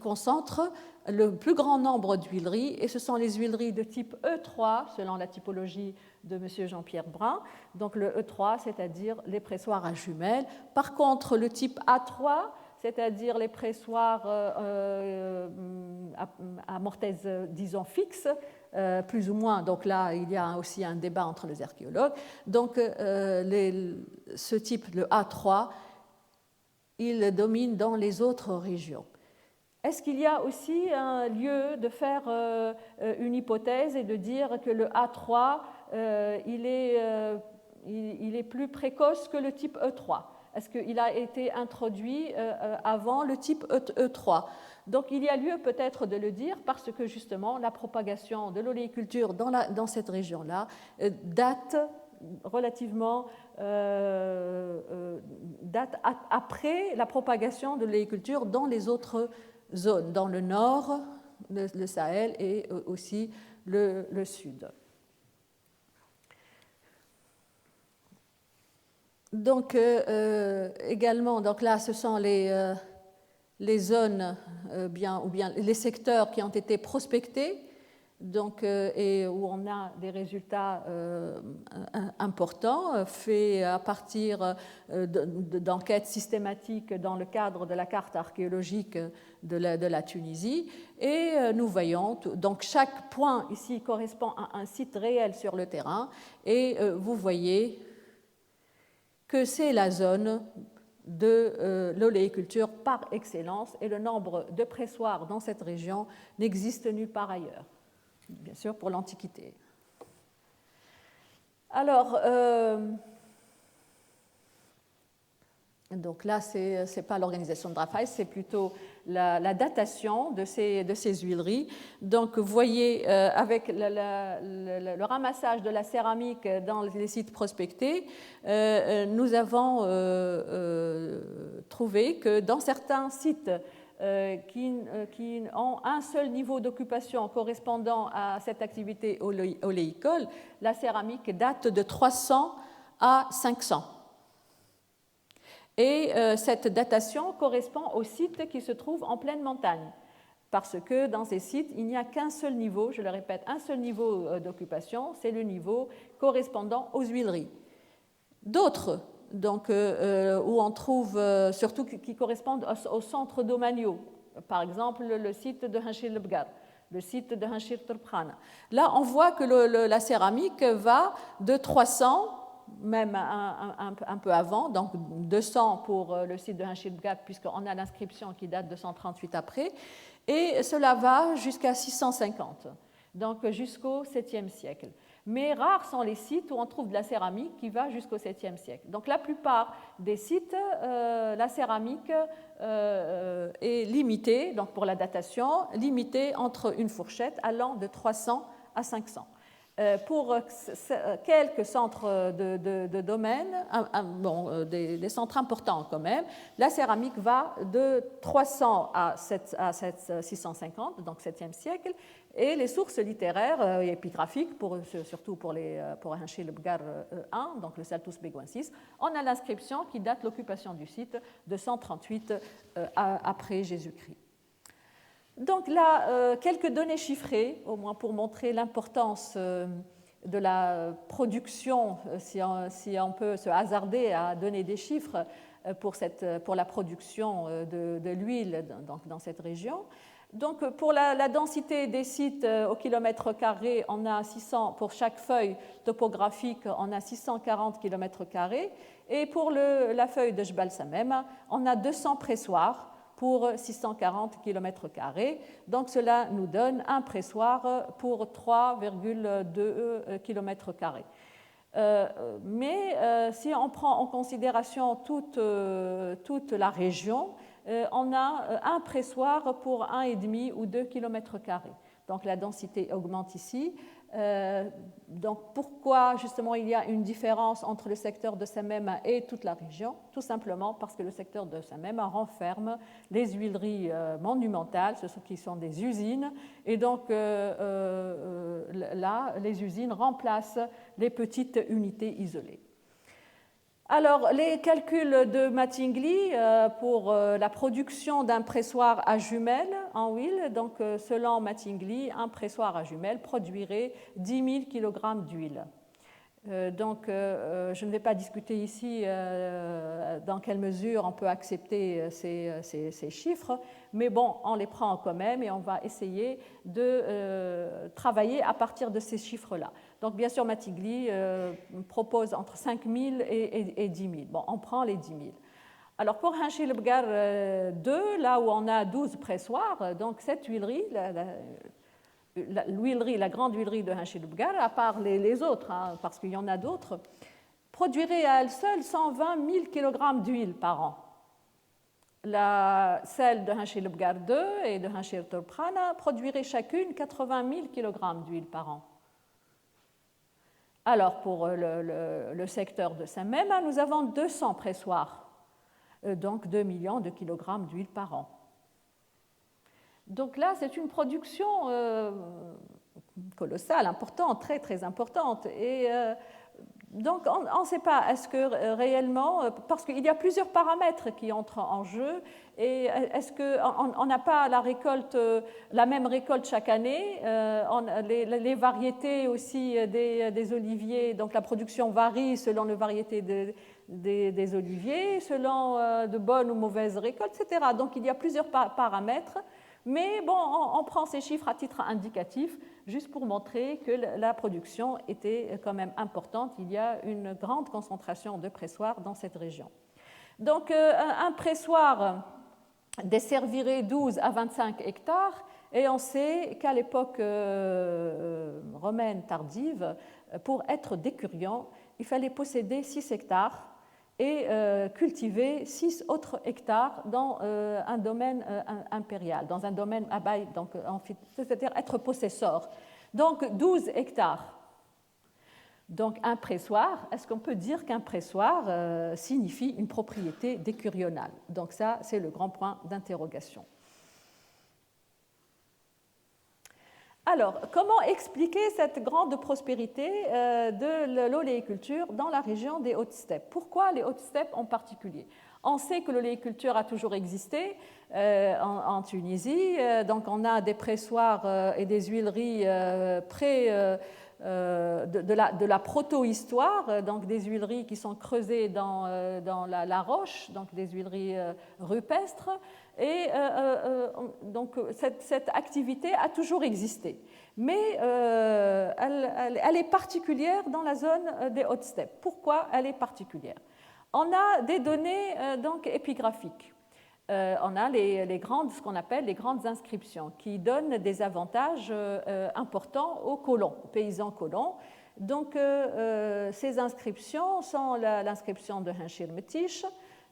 concentre le plus grand nombre d'huileries, et ce sont les huileries de type E3, selon la typologie de M. Jean-Pierre Brun, donc le E3, c'est-à-dire les pressoirs à jumelles. Par contre, le type A3, c'est-à-dire les pressoirs à mortaise, disons, fixe, plus ou moins. Donc là, il y a aussi un débat entre les archéologues. Donc, ce type, le A3, il domine dans les autres régions. Est-ce qu'il y a aussi un lieu de faire une hypothèse et de dire que le A3 il est plus précoce que le type E3. Est-ce qu'il a été introduit avant le type E3? Donc il y a lieu peut-être de le dire parce que justement la propagation de l'oléiculture dans cette région-là date relativement après la propagation de l'oléiculture dans les autres zones, dans le nord, le Sahel et aussi le sud. Donc également, donc là, ce sont les zones ou bien les secteurs qui ont été prospectés, donc, et où on a des résultats importants faits à partir d'enquêtes systématiques dans le cadre de la carte archéologique de la Tunisie. Et nous voyons, donc chaque point ici correspond à un site réel sur le terrain, et vous voyez que c'est la zone de l'oléiculture par excellence, et le nombre de pressoirs dans cette région n'existe nulle part ailleurs, bien sûr pour l'Antiquité. Alors, donc là, ce n'est pas l'organisation de Dreyfus, c'est plutôt la datation de ces huileries. Donc, vous voyez, avec le ramassage de la céramique dans les sites prospectés, nous avons trouvé que dans certains sites qui ont un seul niveau d'occupation correspondant à cette activité oléicole, la céramique date de 300 à 500. Et cette datation correspond aux sites qui se trouvent en pleine montagne, parce que dans ces sites, il n'y a qu'un seul niveau, je le répète, un seul niveau d'occupation, c'est le niveau correspondant aux huileries. D'autres, donc, où on trouve, surtout qui correspondent au centre domaniaux, par exemple le site de Hanchir Lebgar, le site de Hanchir Turkhana. Là, on voit que la céramique va de 300, même un peu avant, donc 200 pour le site de Hanchir Lebgar, puisqu'on a l'inscription qui date de 138 après, et cela va jusqu'à 650, donc jusqu'au 7e siècle. Mais rares sont les sites où on trouve de la céramique qui va jusqu'au 7e siècle. Donc la plupart des sites, la céramique est limitée, donc pour la datation, limitée entre une fourchette allant de 300 à 500. Pour quelques centres de domaine, des centres importants quand même, la céramique va de 300 à 650, donc 7e siècle, et les sources littéraires et épigraphiques, surtout pour Hanchir Lebgar I, donc le Saltus Beguensis, on a l'inscription qui date l'occupation du site de 138 après Jésus-Christ. Donc là, quelques données chiffrées, au moins pour montrer l'importance de la production, si on peut se hasarder à donner des chiffres pour la production de l'huile dans cette région. Donc pour la densité des sites au kilomètre carré, on a 600, pour chaque feuille topographique, on a 640 km², et pour la feuille de Jbal Samem, on a 200 pressoirs pour 640 km². Donc cela nous donne un pressoir pour 3,2 km². Mais si on prend en considération toute la région, on a un pressoir pour 1,5 ou 2 km². Donc la densité augmente ici. Donc pourquoi justement il y a une différence entre le secteur de Samem et toute la région? Tout simplement parce que le secteur de Samem renferme les huileries monumentales, ce qui sont des usines, et donc là les usines remplacent les petites unités isolées. Alors, les calculs de Mattingly pour la production d'un pressoir à jumelles en huile, donc selon Mattingly, un pressoir à jumelles produirait 10 000 kg d'huile. Donc, je ne vais pas discuter ici dans quelle mesure on peut accepter ces chiffres, mais bon, on les prend quand même et on va essayer de travailler à partir de ces chiffres-là. Donc, bien sûr, Mattingly propose entre 5 000 et 10 000. Bon, on prend les 10 000. Alors, pour Hanchir Lebgar 2, là où on a 12 pressoirs, donc cette huilerie, l'huilerie, la grande huilerie de Hinchilubgar, à part les autres, hein, parce qu'il y en a d'autres, produirait à elle seule 120 000 kg d'huile par an. Celle de Hinchilubgar 2 et de Hinchir Torprana produiraient chacune 80 000 kg d'huile par an. Alors, pour le secteur de Saint-Même, nous avons 200 pressoirs, donc 2 millions de kilogrammes d'huile par an. Donc là, c'est une production colossale, importante, très très importante. Et donc, on ne sait pas, est-ce que réellement, parce qu'il y a plusieurs paramètres qui entrent en jeu, et est-ce qu'on n'a pas la même récolte chaque année, les variétés aussi des oliviers, donc la production varie selon les variétés des oliviers, selon de bonnes ou mauvaises récoltes, etc. Donc, il y a plusieurs paramètres. Mais bon, on prend ces chiffres à titre indicatif, juste pour montrer que la production était quand même importante. Il y a une grande concentration de pressoirs dans cette région. Donc, un pressoir desservirait 12 à 25 hectares, et on sait qu'à l'époque romaine tardive, pour être décurion, il fallait posséder 6 hectares et cultiver 6 autres hectares dans un domaine impérial, dans un domaine abaï, donc c'est-à-dire être possesseur. Donc 12 hectares. Donc un pressoir, est-ce qu'on peut dire qu'un pressoir signifie une propriété décurionale? Donc ça, c'est le grand point d'interrogation. Alors, comment expliquer cette grande prospérité de l'oléiculture dans la région des Hautes-Steppes? Pourquoi les Hautes-Steppes en particulier? On sait que l'oléiculture a toujours existé en Tunisie, donc on a des pressoirs et des huileries près de la proto-histoire, donc des huileries qui sont creusées dans la roche, donc des huileries rupestres. Et donc cette activité a toujours existé. Mais elle est particulière dans la zone des Hautes-Steppes. Pourquoi elle est particulière? On a des données donc épigraphiques. On a ce qu'on appelle les grandes inscriptions, qui donnent des avantages importants aux colons, aux paysans colons. Donc ces inscriptions sont l'inscription de Hinchir Metiche,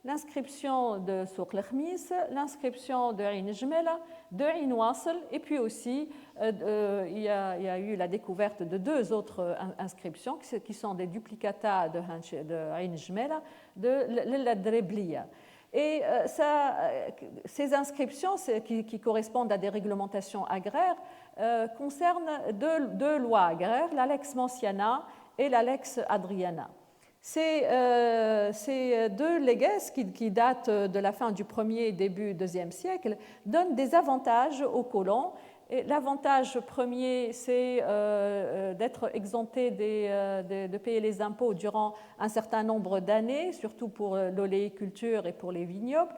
l'inscription de Souk Lechmis, l'inscription de Ain Jmela, de Ain Wasl, et puis aussi il y a eu la découverte de 2 autres inscriptions qui sont des duplicata de Ain Jmela, de l'Adrebliya. Et ces inscriptions qui correspondent à des réglementations agraires concernent deux lois agraires, la Lex Manciana et la Lex Adriana. Ces 2 leges qui datent de la fin du 1er et début 2e siècle donnent des avantages aux colons. L'avantage premier, c'est d'être exempté de payer les impôts durant un certain nombre d'années, surtout pour l'oléiculture et pour les vignobles.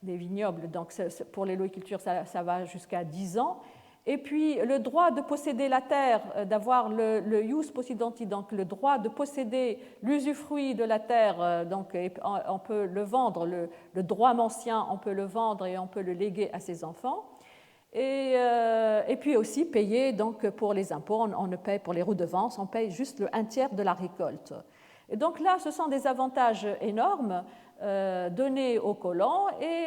Les vignobles, donc pour l'oléiculture, ça va jusqu'à 10 ans. Et puis le droit de posséder la terre, d'avoir le ius possidenti, donc le droit de posséder l'usufruit de la terre, donc on peut le vendre, le droit mancien, on peut le vendre et on peut le léguer à ses enfants. Et puis aussi payer donc, pour les impôts, on ne paye pour les redevances, on paye juste le 1/3 de la récolte. Et donc là, ce sont des avantages énormes donnés aux colons, et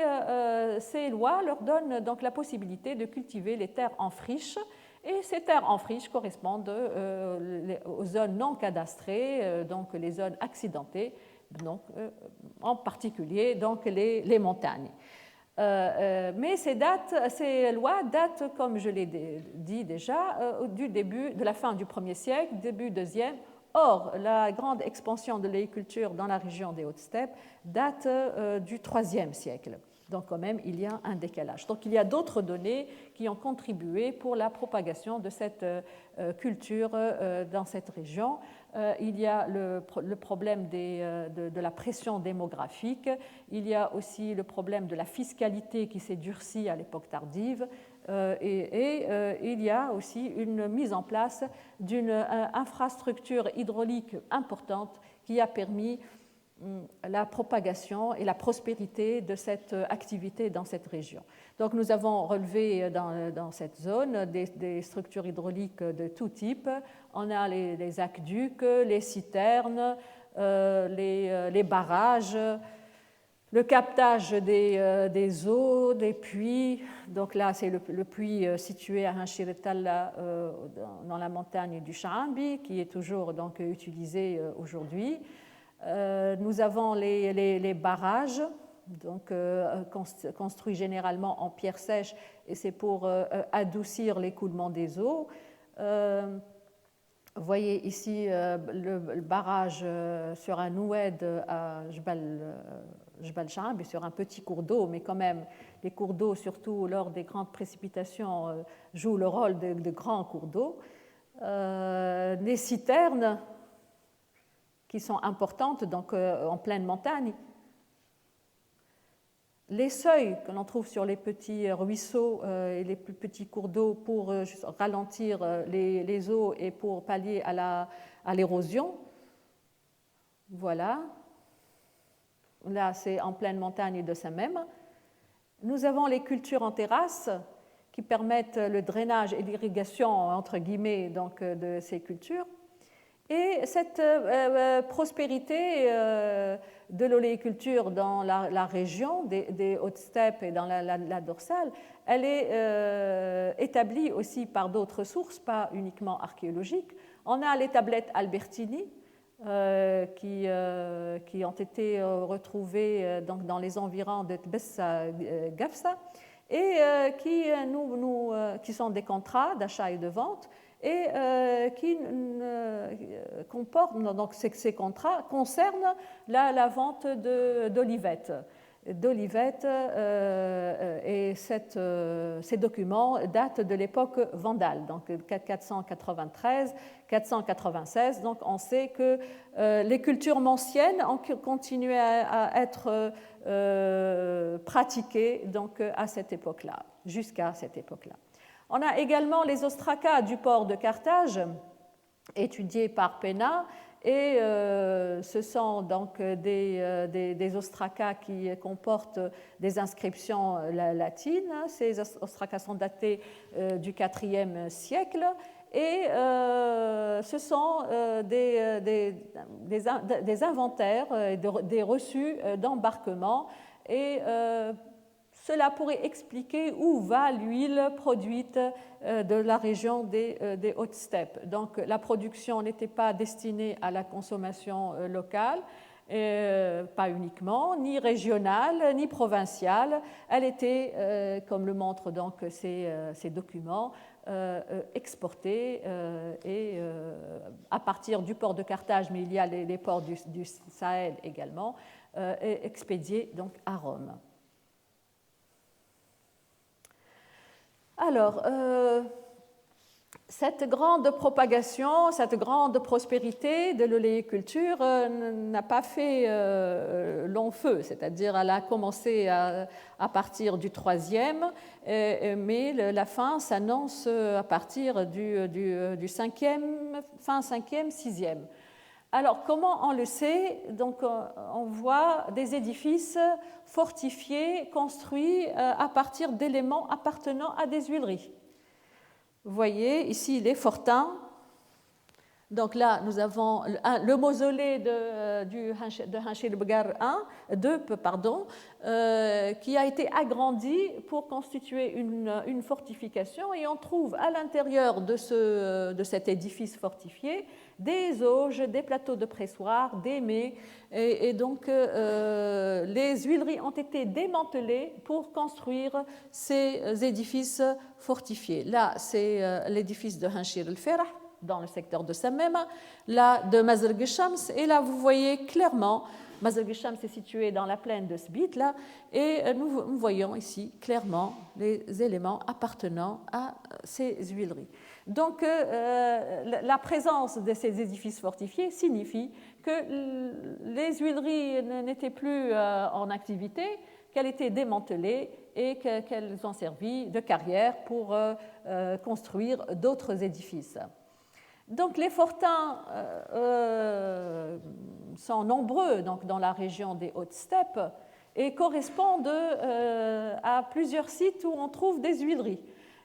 ces lois leur donnent donc la possibilité de cultiver les terres en friche. Et ces terres en friche correspondent aux zones non cadastrées, donc les zones accidentées, donc, en particulier donc les montagnes. Mais ces lois datent, comme je l'ai dit déjà, de la fin du 1er siècle, début 2e. Or, la grande expansion de l'oléiculture dans la région des Hautes-Steppes date du 3e siècle. Donc, quand même, il y a un décalage. Donc, il y a d'autres données qui ont contribué pour la propagation de cette culture dans cette région. Il y a le problème de la pression démographique. Il y a aussi le problème de la fiscalité qui s'est durcie à l'époque tardive. Il y a aussi une mise en place d'une infrastructure hydraulique importante qui a permis la propagation et la prospérité de cette activité dans cette région. Donc nous avons relevé dans cette zone des structures hydrauliques de tout type. On a les aqueducs, les citernes, les barrages, le captage des eaux, des puits. Donc là, c'est le puits situé à Hanshir Talla, dans la montagne du Sha'ambi, qui est toujours donc utilisé aujourd'hui. Nous avons les barrages, donc construits généralement en pierre sèche, et c'est pour adoucir l'écoulement des eaux. Vous voyez ici le barrage sur un oued à Jbal Sha'ambi, sur un petit cours d'eau, mais quand même, les cours d'eau, surtout lors des grandes précipitations, jouent le rôle de grands cours d'eau. Les citernes, qui sont importantes donc, en pleine montagne. Les seuils que l'on trouve sur les petits ruisseaux et les plus petits cours d'eau pour ralentir les eaux et pour pallier à l'érosion. Voilà. Là, c'est en pleine montagne de Samem. Nous avons les cultures en terrasse qui permettent le drainage et l'irrigation, entre guillemets, donc, de ces cultures. Et cette prospérité de l'oléiculture dans la région des Hautes-Steppes et dans la dorsale, elle est établie aussi par d'autres sources, pas uniquement archéologiques. On a les tablettes Albertini qui ont été retrouvées donc, dans les environs de Tbessa Gafsa et qui sont des contrats d'achat et de vente et qui comportent, donc ces contrats concernent la vente d'olivettes. Et ces documents datent de l'époque vandale, donc 493-496. Donc on sait que les cultures manciennes ont continué à être pratiquées donc, à cette époque-là, jusqu'à cette époque-là. On a également les ostracas du port de Carthage, étudiés par Penna, et ce sont donc des ostracas qui comportent des inscriptions latines. Ces ostracas sont datés du IVe siècle et ce sont des inventaires, des reçus d'embarquement et cela pourrait expliquer où va l'huile produite de la région des Hautes-Steppes. Donc la production n'était pas destinée à la consommation locale, pas uniquement, ni régionale, ni provinciale. Elle était, comme le montrent donc ces documents, exportée et à partir du port de Carthage, mais il y a les ports du Sahel également, expédiée donc à Rome. Alors, cette grande propagation, cette grande prospérité de l'oléiculture n'a pas fait long feu, c'est-à-dire elle a commencé à partir du IIIe, mais la fin s'annonce à partir du 5e, fin 5e, 6e. Alors, comment on le sait? Donc, on voit des édifices fortifiés, construits à partir d'éléments appartenant à des huileries. Vous voyez ici les fortins. Donc là, nous avons le mausolée de Hanshir-Bgar II, qui a été agrandi pour constituer une fortification. Et on trouve à l'intérieur de cet édifice fortifié des auges, des plateaux de pressoir, des mets. Et donc, les huileries ont été démantelées pour construire ces édifices fortifiés. Là, c'est l'édifice de Hanshir el-Ferah, dans le secteur de Samem, là de Mazar Shams, et là vous voyez clairement, Mazar Shams est situé dans la plaine de Sbit, là, et nous voyons ici clairement les éléments appartenant à ces huileries. Donc la présence de ces édifices fortifiés signifie que les huileries n'étaient plus en activité, qu'elles étaient démantelées et qu'elles ont servi de carrière pour construire d'autres édifices. Donc les fortins sont nombreux donc, dans la région des hautes steppes et correspondent à plusieurs sites où on trouve des huileries.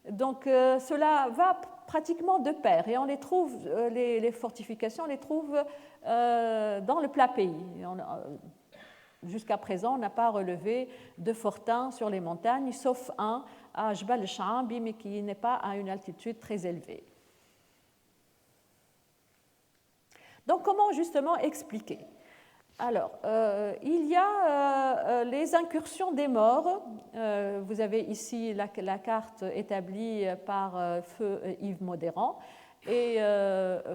Donc cela va pratiquement de pair et on les trouve, les fortifications, on les trouve dans le plat pays. Jusqu'à présent, on n'a pas relevé de fortins sur les montagnes, sauf un à Jbal al-Sha'abi, mais qui n'est pas à une altitude très élevée. Donc, comment justement expliquer? Alors, il y a les incursions des morts. Vous avez ici la carte établie par feu Yves Modérand, et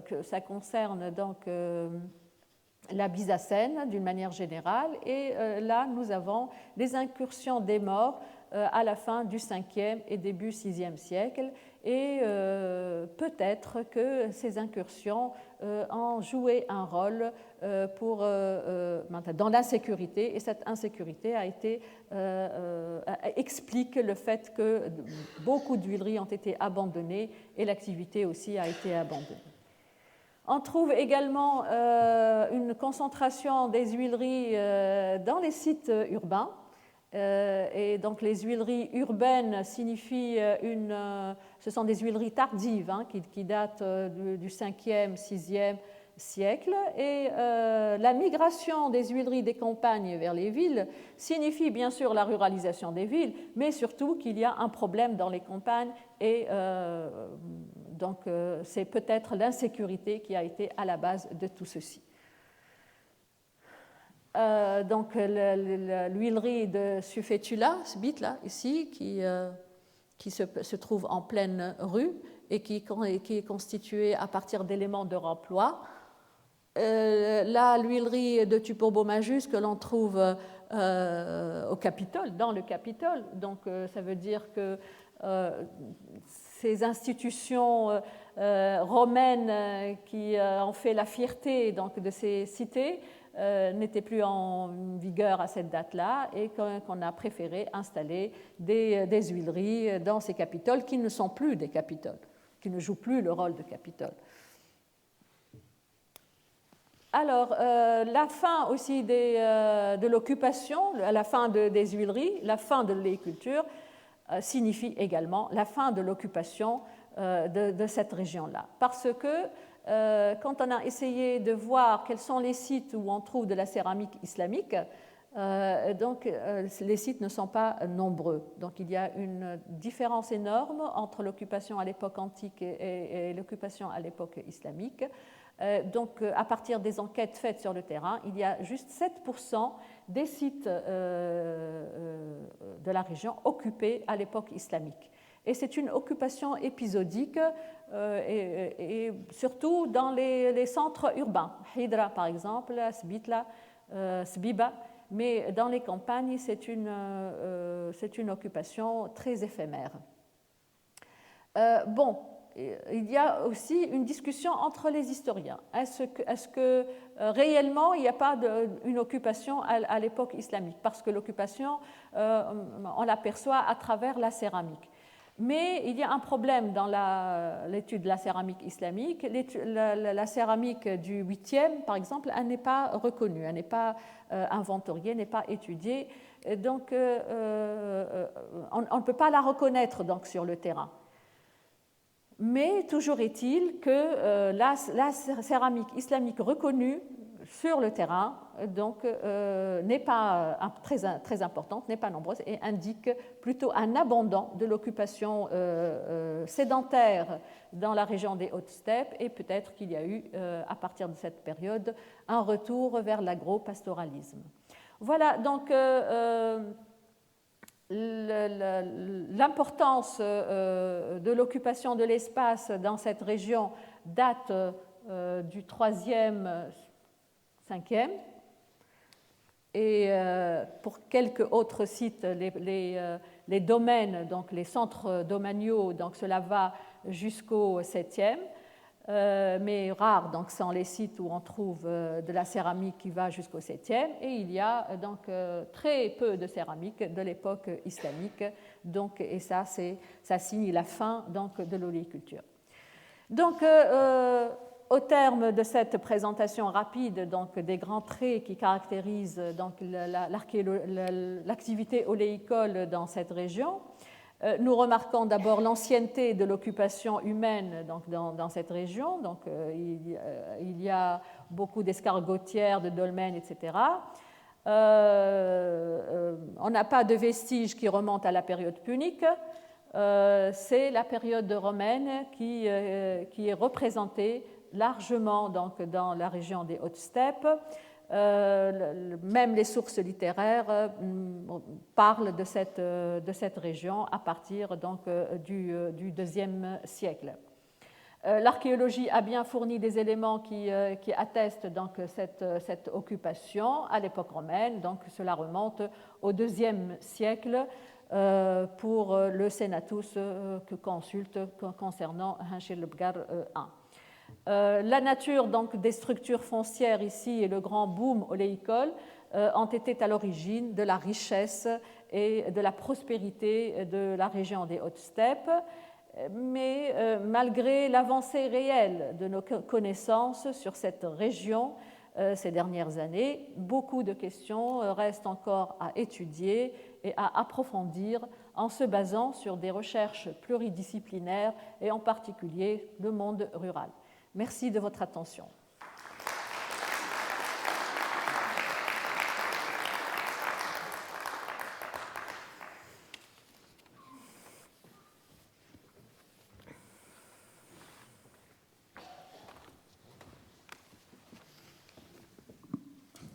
que ça concerne donc la Byzacène d'une manière générale. Et là, nous avons les incursions des morts à la fin du 5e et début 6e siècle. Et peut-être que ces incursions ont joué un rôle dans l'insécurité, et cette insécurité explique le fait que beaucoup d'huileries ont été abandonnées et l'activité aussi a été abandonnée. On trouve également une concentration des huileries dans les sites urbains. Et donc les huileries urbaines signifient ce sont des huileries tardives qui datent du 5e, 6e siècle. Et la migration des huileries des campagnes vers les villes signifie bien sûr la ruralisation des villes, mais surtout qu'il y a un problème dans les campagnes et donc c'est peut-être l'insécurité qui a été à la base de tout ceci. Donc l'huilerie de Sufetula, Sbitla, ici, qui se trouve en pleine rue et qui est constituée à partir d'éléments de remploi. Là, l'huilerie de Tuporbomajus que l'on trouve au Capitole, dans le Capitole. Donc ça veut dire que ces institutions romaines qui ont fait la fierté donc, de ces cités n'étaient plus en vigueur à cette date-là et qu'on a préféré installer des huileries dans ces capitoles qui ne sont plus des capitoles, qui ne jouent plus le rôle de capitole. Alors, la fin aussi de l'occupation, la fin des huileries, la fin de l'agriculture signifie également la fin de l'occupation de cette région-là. Parce que quand on a essayé de voir quels sont les sites où on trouve de la céramique islamique, donc les sites ne sont pas nombreux. Donc il y a une différence énorme entre l'occupation à l'époque antique et l'occupation à l'époque islamique. Donc à partir des enquêtes faites sur le terrain, il y a juste 7% des sites de la région occupés à l'époque islamique. Et c'est une occupation épisodique et surtout dans les centres urbains. Hydra, par exemple, Sbitla, Sbiba, mais dans les campagnes, c'est une occupation très éphémère. Il y a aussi une discussion entre les historiens. Est-ce que réellement il n'y a pas une occupation à l'époque islamique? Parce que l'occupation, on l'aperçoit à travers la céramique. Mais il y a un problème dans l'étude de la céramique islamique. La céramique du 8e, par exemple, elle n'est pas reconnue, elle n'est pas inventoriée, n'est pas étudiée. Donc, on ne peut pas la reconnaître donc, sur le terrain. Mais toujours est-il que la céramique islamique reconnue sur le terrain donc, n'est pas très importante, n'est pas nombreuse et indique plutôt un abandon de l'occupation sédentaire dans la région des Hautes-Steppes et peut-être qu'il y a eu, à partir de cette période, un retour vers l'agro-pastoralisme. Voilà, donc l'importance de l'occupation de l'espace dans cette région date du 3e, 5e. Et pour quelques autres sites, les domaines, donc les centres domaniaux, donc cela va jusqu'au 7e. Mais rares donc, sont les sites où on trouve de la céramique qui va jusqu'au 7e, et il y a donc très peu de céramique de l'époque islamique, donc, et ça signe la fin donc, de l'oléiculture. Donc, au terme de cette présentation rapide donc, des grands traits qui caractérisent donc, l'activité oléicole dans cette région, nous remarquons d'abord l'ancienneté de l'occupation humaine donc, dans cette région. Donc, il y a beaucoup d'escargotières, de dolmens, etc. On n'a pas de vestiges qui remontent à la période punique. C'est la période romaine qui est représentée largement donc, dans la région des Hautes-Steppes. Même les sources littéraires parlent de cette région à partir donc, du IIe siècle. L'archéologie a bien fourni des éléments qui attestent donc, cette occupation à l'époque romaine, donc cela remonte au IIe siècle pour le Senatus que consulte concernant Hanshilbgar I. La nature donc, des structures foncières ici et le grand boom oléicole ont été à l'origine de la richesse et de la prospérité de la région des Hautes-Steppes, mais malgré l'avancée réelle de nos connaissances sur cette région ces dernières années, beaucoup de questions restent encore à étudier et à approfondir en se basant sur des recherches pluridisciplinaires et en particulier le monde rural. Merci de votre attention.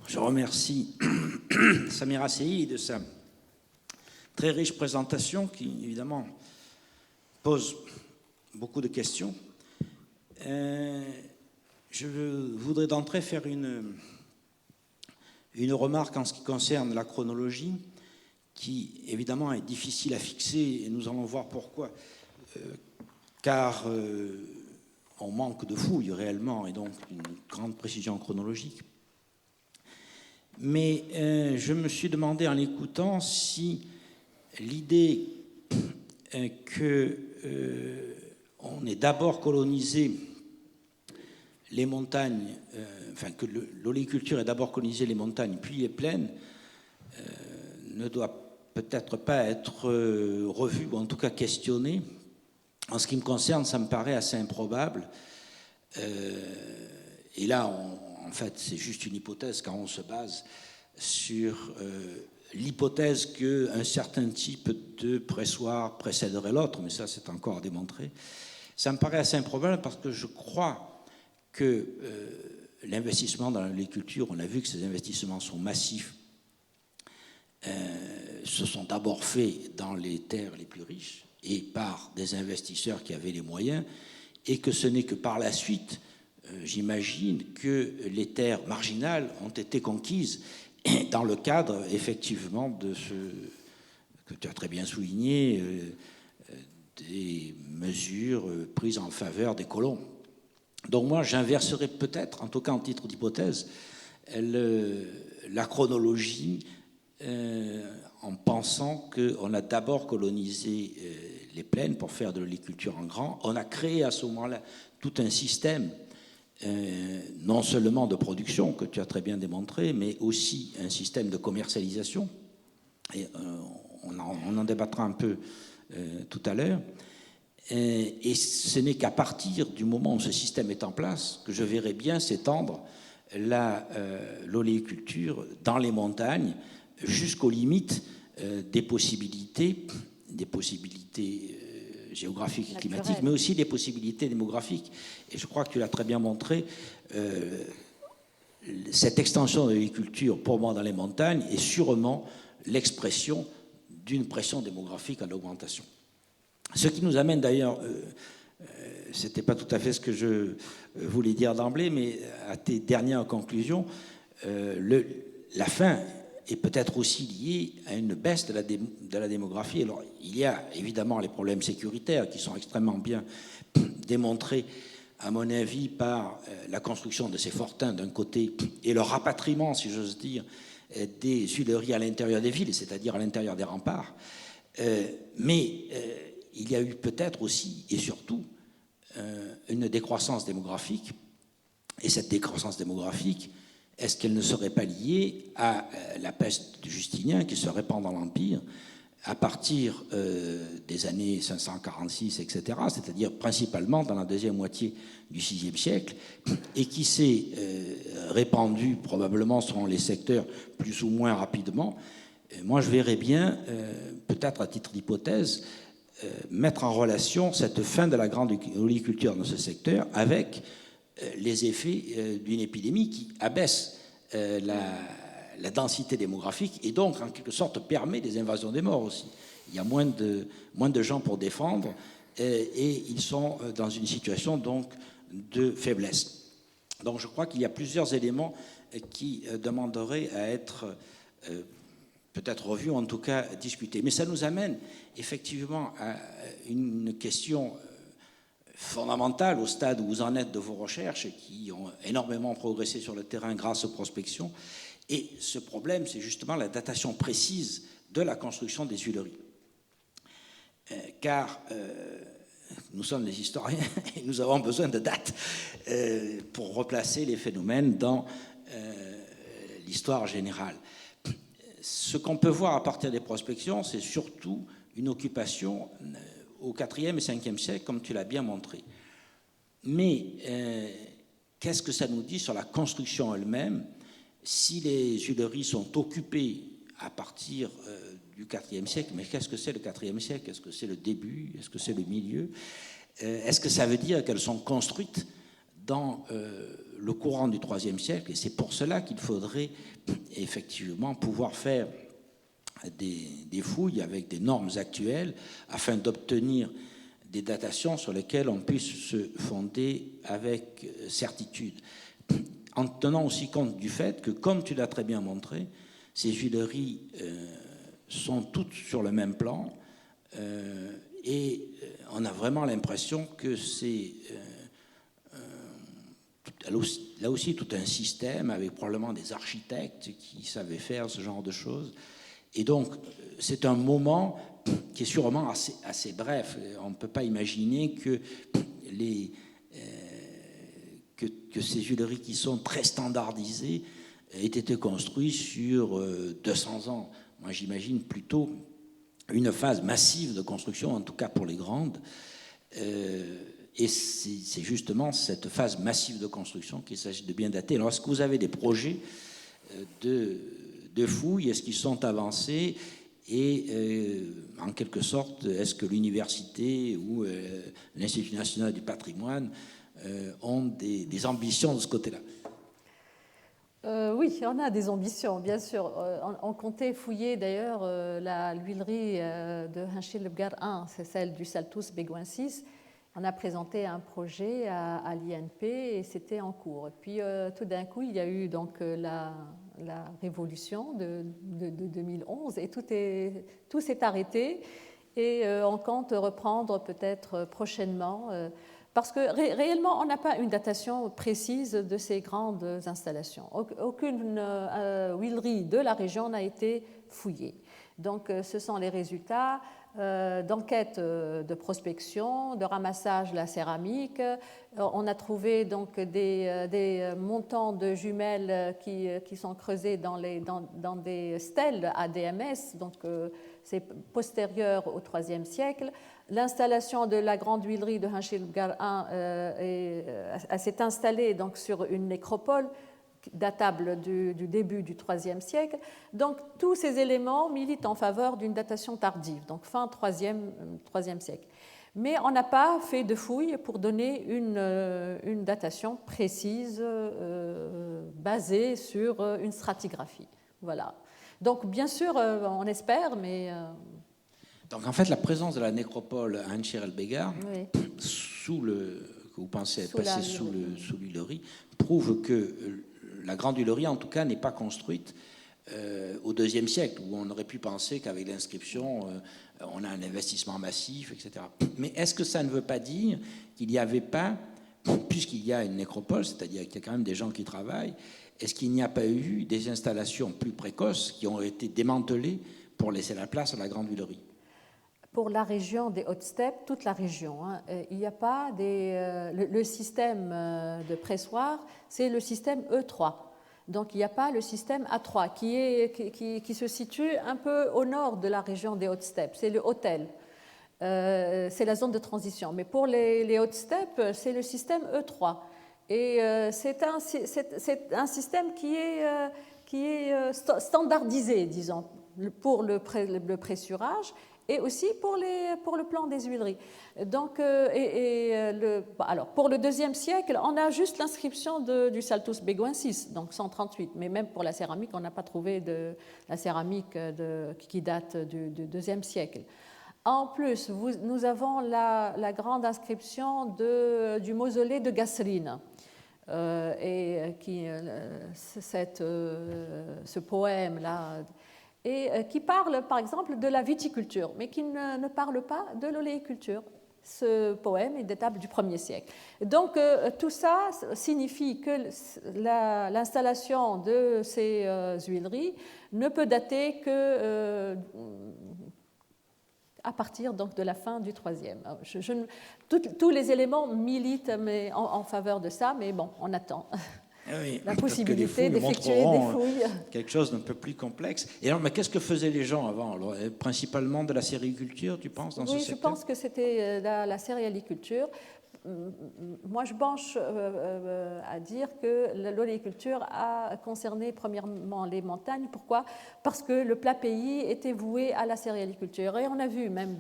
Je remercie Samira Sehi de sa très riche présentation qui, évidemment, pose beaucoup de questions. Je voudrais d'entrée faire une remarque en ce qui concerne la chronologie, qui, évidemment, est difficile à fixer, et nous allons voir pourquoi. Car on manque de fouilles, réellement, et donc une grande précision chronologique. Mais je me suis demandé en l'écoutant si l'idée qu'on ait d'abord colonisé les montagnes, que l'oléiculture ait d'abord colonisé les montagnes puis les plaines, ne doit peut-être pas être revue, ou en tout cas questionnée. En ce qui me concerne, ça me paraît assez improbable. Et là, en fait, c'est juste une hypothèse, car on se base sur l'hypothèse qu'un certain type de pressoir précéderait l'autre, mais ça, c'est encore à démontrer. Ça me paraît assez improbable parce que je crois que l'investissement dans l'agriculture, on a vu que ces investissements sont massifs, se sont d'abord faits dans les terres les plus riches et par des investisseurs qui avaient les moyens, et que ce n'est que par la suite, j'imagine, que les terres marginales ont été conquises dans le cadre, effectivement, de ce que tu as très bien souligné, des mesures prises en faveur des colons. Donc moi, j'inverserais peut-être, en tout cas en titre d'hypothèse, la chronologie en pensant qu'on a d'abord colonisé les plaines pour faire de l'agriculture en grand. On a créé à ce moment-là tout un système, non seulement de production, que tu as très bien démontré, mais aussi un système de commercialisation. Et on en débattra un peu tout à l'heure. Et ce n'est qu'à partir du moment où ce système est en place que je verrai bien s'étendre l'oléiculture dans les montagnes jusqu'aux limites des possibilités géographiques et climatiques, mais aussi des possibilités démographiques. Et je crois que tu l'as très bien montré, cette extension de l'agriculture, pour moi, dans les montagnes, est sûrement l'expression d'une pression démographique en augmentation. Ce qui nous amène d'ailleurs, ce n'était pas tout à fait ce que je voulais dire d'emblée, mais à tes dernières conclusions, la faim est peut-être aussi liée à une baisse de la démographie. Alors, il y a évidemment les problèmes sécuritaires qui sont extrêmement bien démontrés, à mon avis, par la construction de ces fortins d'un côté et le rapatriement, si j'ose dire, des huileries à l'intérieur des villes, c'est-à-dire à l'intérieur des remparts. Mais il y a eu peut-être aussi et surtout une décroissance démographique. Et cette décroissance démographique, est-ce qu'elle ne serait pas liée à la peste de Justinien qui se répand dans l'Empire à partir des années 546, etc., c'est-à-dire principalement dans la deuxième moitié du VIe siècle, et qui s'est répandue probablement selon les secteurs plus ou moins rapidement. Moi, je verrais bien, peut-être à titre d'hypothèse, mettre en relation cette fin de la grande oliculture dans ce secteur avec les effets d'une épidémie qui abaisse la densité démographique et donc en quelque sorte permet des invasions des morts aussi. Il y a moins de gens pour défendre et ils sont dans une situation donc de faiblesse. Donc je crois qu'il y a plusieurs éléments qui demanderaient à être peut-être revus, en tout cas discutés. Mais ça nous amène effectivement à une question fondamentale au stade où vous en êtes de vos recherches et qui ont énormément progressé sur le terrain grâce aux prospections. Et ce problème, c'est justement la datation précise de la construction des Tuileries. Car nous sommes des historiens et nous avons besoin de dates pour replacer les phénomènes dans l'histoire générale. Ce qu'on peut voir à partir des prospections, c'est surtout une occupation au IVe et Ve siècle, comme tu l'as bien montré. Mais qu'est-ce que ça nous dit sur la construction elle-même? Si les Tuileries sont occupées à partir du IVe siècle, mais qu'est-ce que c'est le IVe siècle? Est-ce que c'est le début? Est-ce que c'est le milieu? Est-ce que ça veut dire qu'elles sont construites dans le courant du IIIe siècle? Et c'est pour cela qu'il faudrait effectivement pouvoir faire des fouilles avec des normes actuelles afin d'obtenir des datations sur lesquelles on puisse se fonder avec certitude, en tenant aussi compte du fait que, comme tu l'as très bien montré, ces Tuileries sont toutes sur le même plan et on a vraiment l'impression que c'est là aussi tout un système avec probablement des architectes qui savaient faire ce genre de choses. Et donc, c'est un moment qui est sûrement assez bref. On ne peut pas imaginer que ces Tuileries qui sont très standardisées aient été construites sur 200 ans. Moi, j'imagine plutôt une phase massive de construction, en tout cas pour les grandes. Et c'est justement cette phase massive de construction qu'il s'agit de bien dater. Alors, est-ce que vous avez des projets de fouilles? Est-ce qu'ils sont avancés? Et en quelque sorte, est-ce que l'université ou l'Institut national du patrimoine ont des ambitions de ce côté-là? Oui, on a des ambitions, bien sûr. On comptait fouiller d'ailleurs l'huilerie de Hinchilbgar 1, c'est celle du Saltus Beguensis. On a présenté un projet à l'INP et c'était en cours. Et puis tout d'un coup, il y a eu donc la révolution de 2011 et tout s'est arrêté. Et on compte reprendre peut-être prochainement. Parce que réellement, on n'a pas une datation précise de ces grandes installations. Aucune huilerie de la région n'a été fouillée. Donc, ce sont les résultats d'enquêtes de prospection, de ramassage de la céramique. On a trouvé donc des montants de jumelles qui sont creusés dans des stèles ADMS, donc c'est postérieur au IIIe siècle. L'installation de la grande huilerie de Hinchilbgar 1 s'est installée donc sur une nécropole datable du début du IIIe siècle. Donc tous ces éléments militent en faveur d'une datation tardive, donc fin IIIe siècle. Mais on n'a pas fait de fouilles pour donner une datation précise basée sur une stratigraphie. Voilà. Donc bien sûr, on espère, mais... Donc en fait, la présence de la nécropole à Hinchilbgar, oui, que vous pensez être passé sous l'huilerie, prouve que la grande huilerie, en tout cas, n'est pas construite au IIe siècle, où on aurait pu penser qu'avec l'inscription, on a un investissement massif, etc. Mais est-ce que ça ne veut pas dire qu'il n'y avait pas, puisqu'il y a une nécropole, c'est-à-dire qu'il y a quand même des gens qui travaillent, est-ce qu'il n'y a pas eu des installations plus précoces qui ont été démantelées pour laisser la place à la grande huilerie? pour la région des Hautes-Steppes, toute la région. Hein. Il n'y a pas le système de pressoir, c'est le système E3. Donc il n'y a pas le système A3 qui se situe un peu au nord de la région des Hautes-Steppes. C'est le hôtel. C'est la zone de transition. Mais pour les Hautes-Steppes, c'est le système E3. Et c'est un système qui est standardisé, disons, pour le pressurage et aussi pour le plan des huileries. Donc, alors, pour le IIe siècle, on a juste l'inscription du Saltus Beguensis, donc 138. Mais même pour la céramique, on n'a pas trouvé de la céramique qui date du IIe siècle. En plus, nous avons la grande inscription du mausolée de Gasserine. Ce poème-là, et qui parle par exemple de la viticulture, mais qui ne parle pas de l'oléiculture. Ce poème est datable du 1er siècle. Donc tout ça signifie que l'installation de ces huileries ne peut dater que à partir donc de la fin du IIIe. Tous les éléments militent en faveur de ça, mais bon, on attend. Oui, la possibilité d'effectuer des fouilles. Quelque chose d'un peu plus complexe. Et alors, mais qu'est-ce que faisaient les gens avant alors, principalement de la cériculture, tu penses, dans ce secteur ? Oui, je pense que c'était la céréaliculture. Moi, je penche à dire que l'oléiculture a concerné premièrement les montagnes. Pourquoi ? Parce que le plat pays était voué à la céréaliculture. Et on a vu même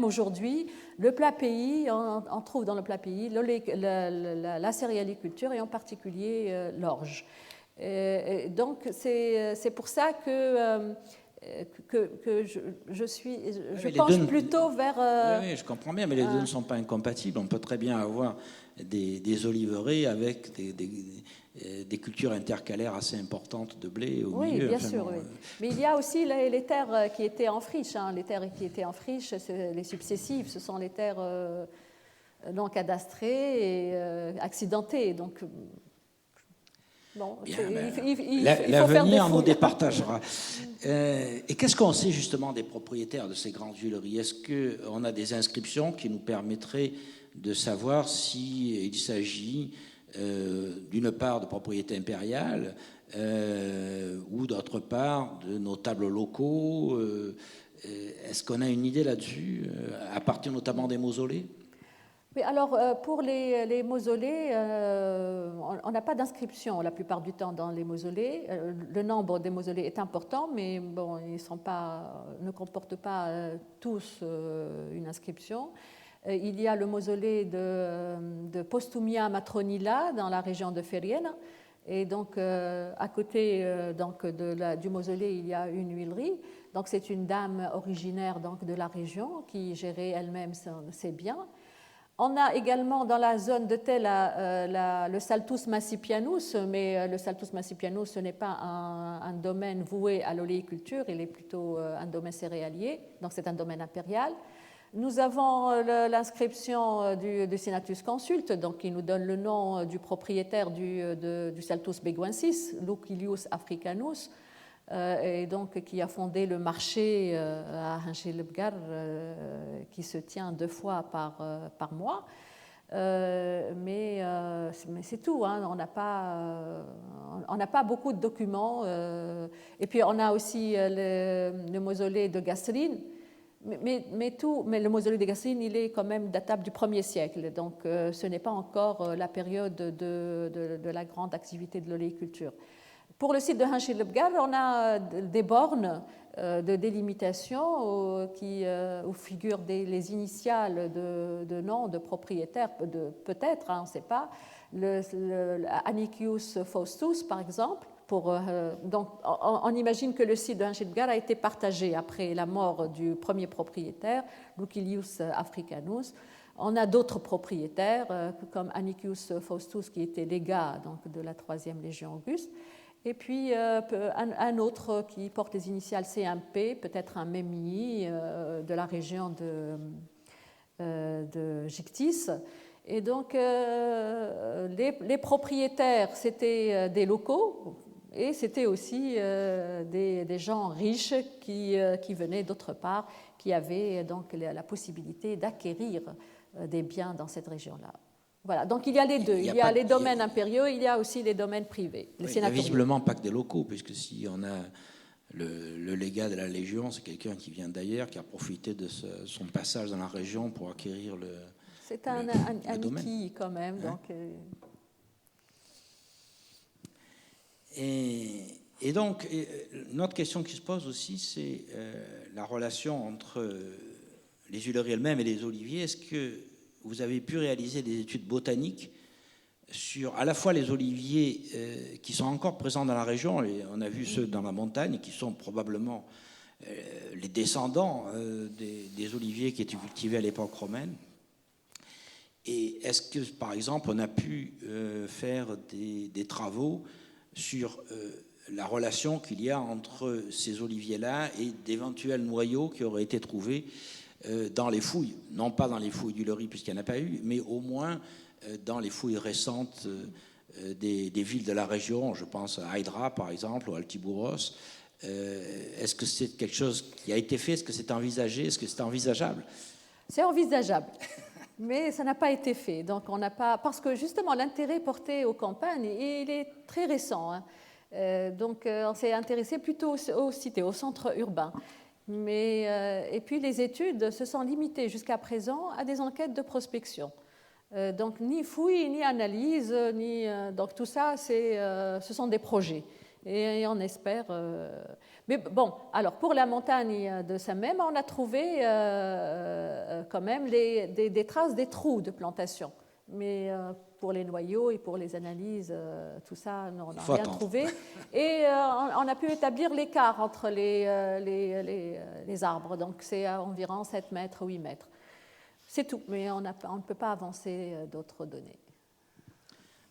aujourd'hui, le plat pays, on trouve dans le plat pays la céréaliculture et en particulier l'orge. Donc, c'est pour ça que je penche plutôt vers... Oui, je comprends bien, mais les deux ne sont pas incompatibles. On peut très bien avoir des oliveraies avec des cultures intercalaires assez importantes de blé au milieu. Oui, bien sûr. Oui. Mais il y a aussi les terres qui étaient en friche. Hein. Les terres qui étaient en friche, les successives, ce sont les terres non cadastrées et accidentées. Donc... Bon, l'avenir nous départagera. Et qu'est-ce qu'on sait justement des propriétaires de ces grandes huileries ? Est-ce qu'on a des inscriptions qui nous permettraient de savoir s'il s'agit d'une part de propriété impériale ou d'autre part de notables locaux ? Est-ce qu'on a une idée là-dessus, à partir notamment des mausolées ? Oui, alors pour les mausolées, on n'a pas d'inscription la plupart du temps dans les mausolées. Le nombre des mausolées est important, mais bon, ils ne comportent pas tous une inscription. Il y a le mausolée de Postumia Matronilla dans la région de Feriena. Et donc, à côté du mausolée, il y a une huilerie. Donc, c'est une dame originaire donc, de la région qui gérait elle-même ses biens. On a également dans la zone de Tella le Saltus Massipianus, mais le Saltus Massipianus, ce n'est pas un domaine voué à l'oléiculture, il est plutôt un domaine céréalier, donc c'est un domaine impérial. Nous avons l'inscription du Senatus Consult, donc qui nous donne le nom du propriétaire du Saltus Beguensis, Lucilius Africanus, et donc qui a fondé le marché à Hinchilebgar qui se tient 2 fois par mois. Mais c'est tout, hein. On n'a pas beaucoup de documents. Et puis on a aussi le mausolée de Gasserine. Mais le mausolée de Gasserine, il est quand même datable du 1er siècle. Donc ce n'est pas encore la période de la grande activité de l'oléiculture. Pour le site de Hinchilebgar, on a des bornes de délimitation où figurent les initiales de noms de propriétaires, peut-être, hein, on ne sait pas, Anicius Faustus, par exemple. Donc, on imagine que le site de Hinchilebgar a été partagé après la mort du premier propriétaire, Lucilius Africanus. On a d'autres propriétaires, comme Anicius Faustus, qui était légat donc, de la 3e Légion Auguste. Et puis un autre qui porte les initiales CMP, peut-être un Memii de la région de Gictis. Et donc les propriétaires, c'était des locaux, Et c'était aussi des gens riches qui venaient d'autre part, qui avaient donc la possibilité d'acquérir des biens dans cette région-là. Voilà, donc il y a les deux. Il y a les domaines impériaux, il y a aussi les domaines privés. Il n'y a visiblement pas que des locaux, puisque si on a le légat de la Légion, c'est quelqu'un qui vient d'ailleurs, qui a profité de son passage dans la région pour acquérir le domaine. C'est un acquis quand même. Hein? Donc, Et donc, une autre question qui se pose aussi, c'est la relation entre les huileries elles-mêmes et les oliviers. Est-ce que vous avez pu réaliser des études botaniques sur à la fois les oliviers qui sont encore présents dans la région, et on a vu ceux dans la montagne, qui sont probablement les descendants des oliviers qui étaient cultivés à l'époque romaine. Et est-ce que, par exemple, on a pu faire des travaux sur la relation qu'il y a entre ces oliviers-là et d'éventuels noyaux qui auraient été trouvés dans les fouilles, non pas dans les fouilles d'huileries puisqu'il n'y en a pas eu, mais au moins dans les fouilles récentes des villes de la région, je pense à Hydra par exemple, ou Altibouros. Est-ce que c'est quelque chose qui a été fait? Est-ce que c'est envisagé? Est-ce que c'est envisageable? C'est envisageable, mais ça n'a pas été fait. Donc on n'a pas, parce que justement l'intérêt porté aux campagnes, il est très récent. Hein. Donc on s'est intéressé plutôt aux cités, aux centres urbains. Et puis les études se sont limitées jusqu'à présent à des enquêtes de prospection. Donc ni fouilles, ni analyse, donc tout ça, ce sont des projets. Et on espère. Mais bon, alors pour la montagne de Saint-Même, on a trouvé quand même des traces des trous de plantation. Mais pour les noyaux et pour les analyses, tout ça, on n'a rien trouvé. Et on a pu établir l'écart entre les arbres. Donc c'est à environ 7 mètres, 8 mètres. C'est tout, mais on ne peut pas avancer d'autres données.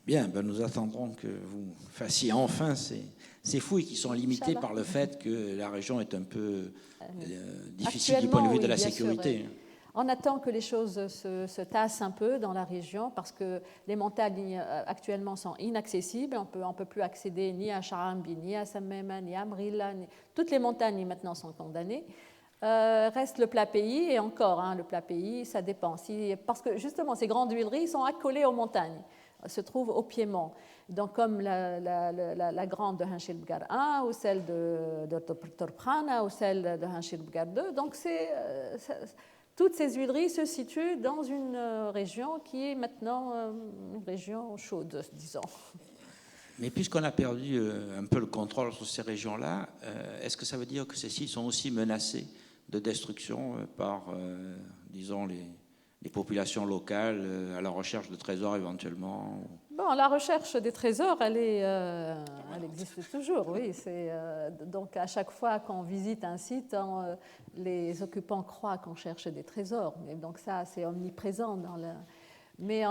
Bien, ben nous attendrons que vous fassiez enfin ces fouilles qui sont limitées par le fait que la région est un peu difficile du point de vue de la sécurité. Sûr, on attend que les choses se tassent un peu dans la région parce que les montagnes actuellement sont inaccessibles. On ne peut plus accéder ni à Charambi, ni à Sammema, ni à Mrila. Toutes les montagnes maintenant sont condamnées. Reste le plat pays, et encore, le plat pays, ça dépend. Parce que justement, ces grandes huileries sont accolées aux montagnes, se trouvent au piémont. Donc, comme la grande de Hanshilbgar 1, ou celle de Torprana, ou celle de Hanshilbgar 2. Donc, toutes ces huileries se situent dans une région qui est maintenant une région chaude, disons. Mais puisqu'on a perdu un peu le contrôle sur ces régions-là, est-ce que ça veut dire que celles-ci sont aussi menacées de destruction par, disons, les populations locales à la recherche de trésors éventuellement? Bon, la recherche des trésors, elle existe toujours, oui. Donc à chaque fois qu'on visite un site, les occupants croient qu'on cherche des trésors. Mais donc ça, c'est omniprésent dans Mais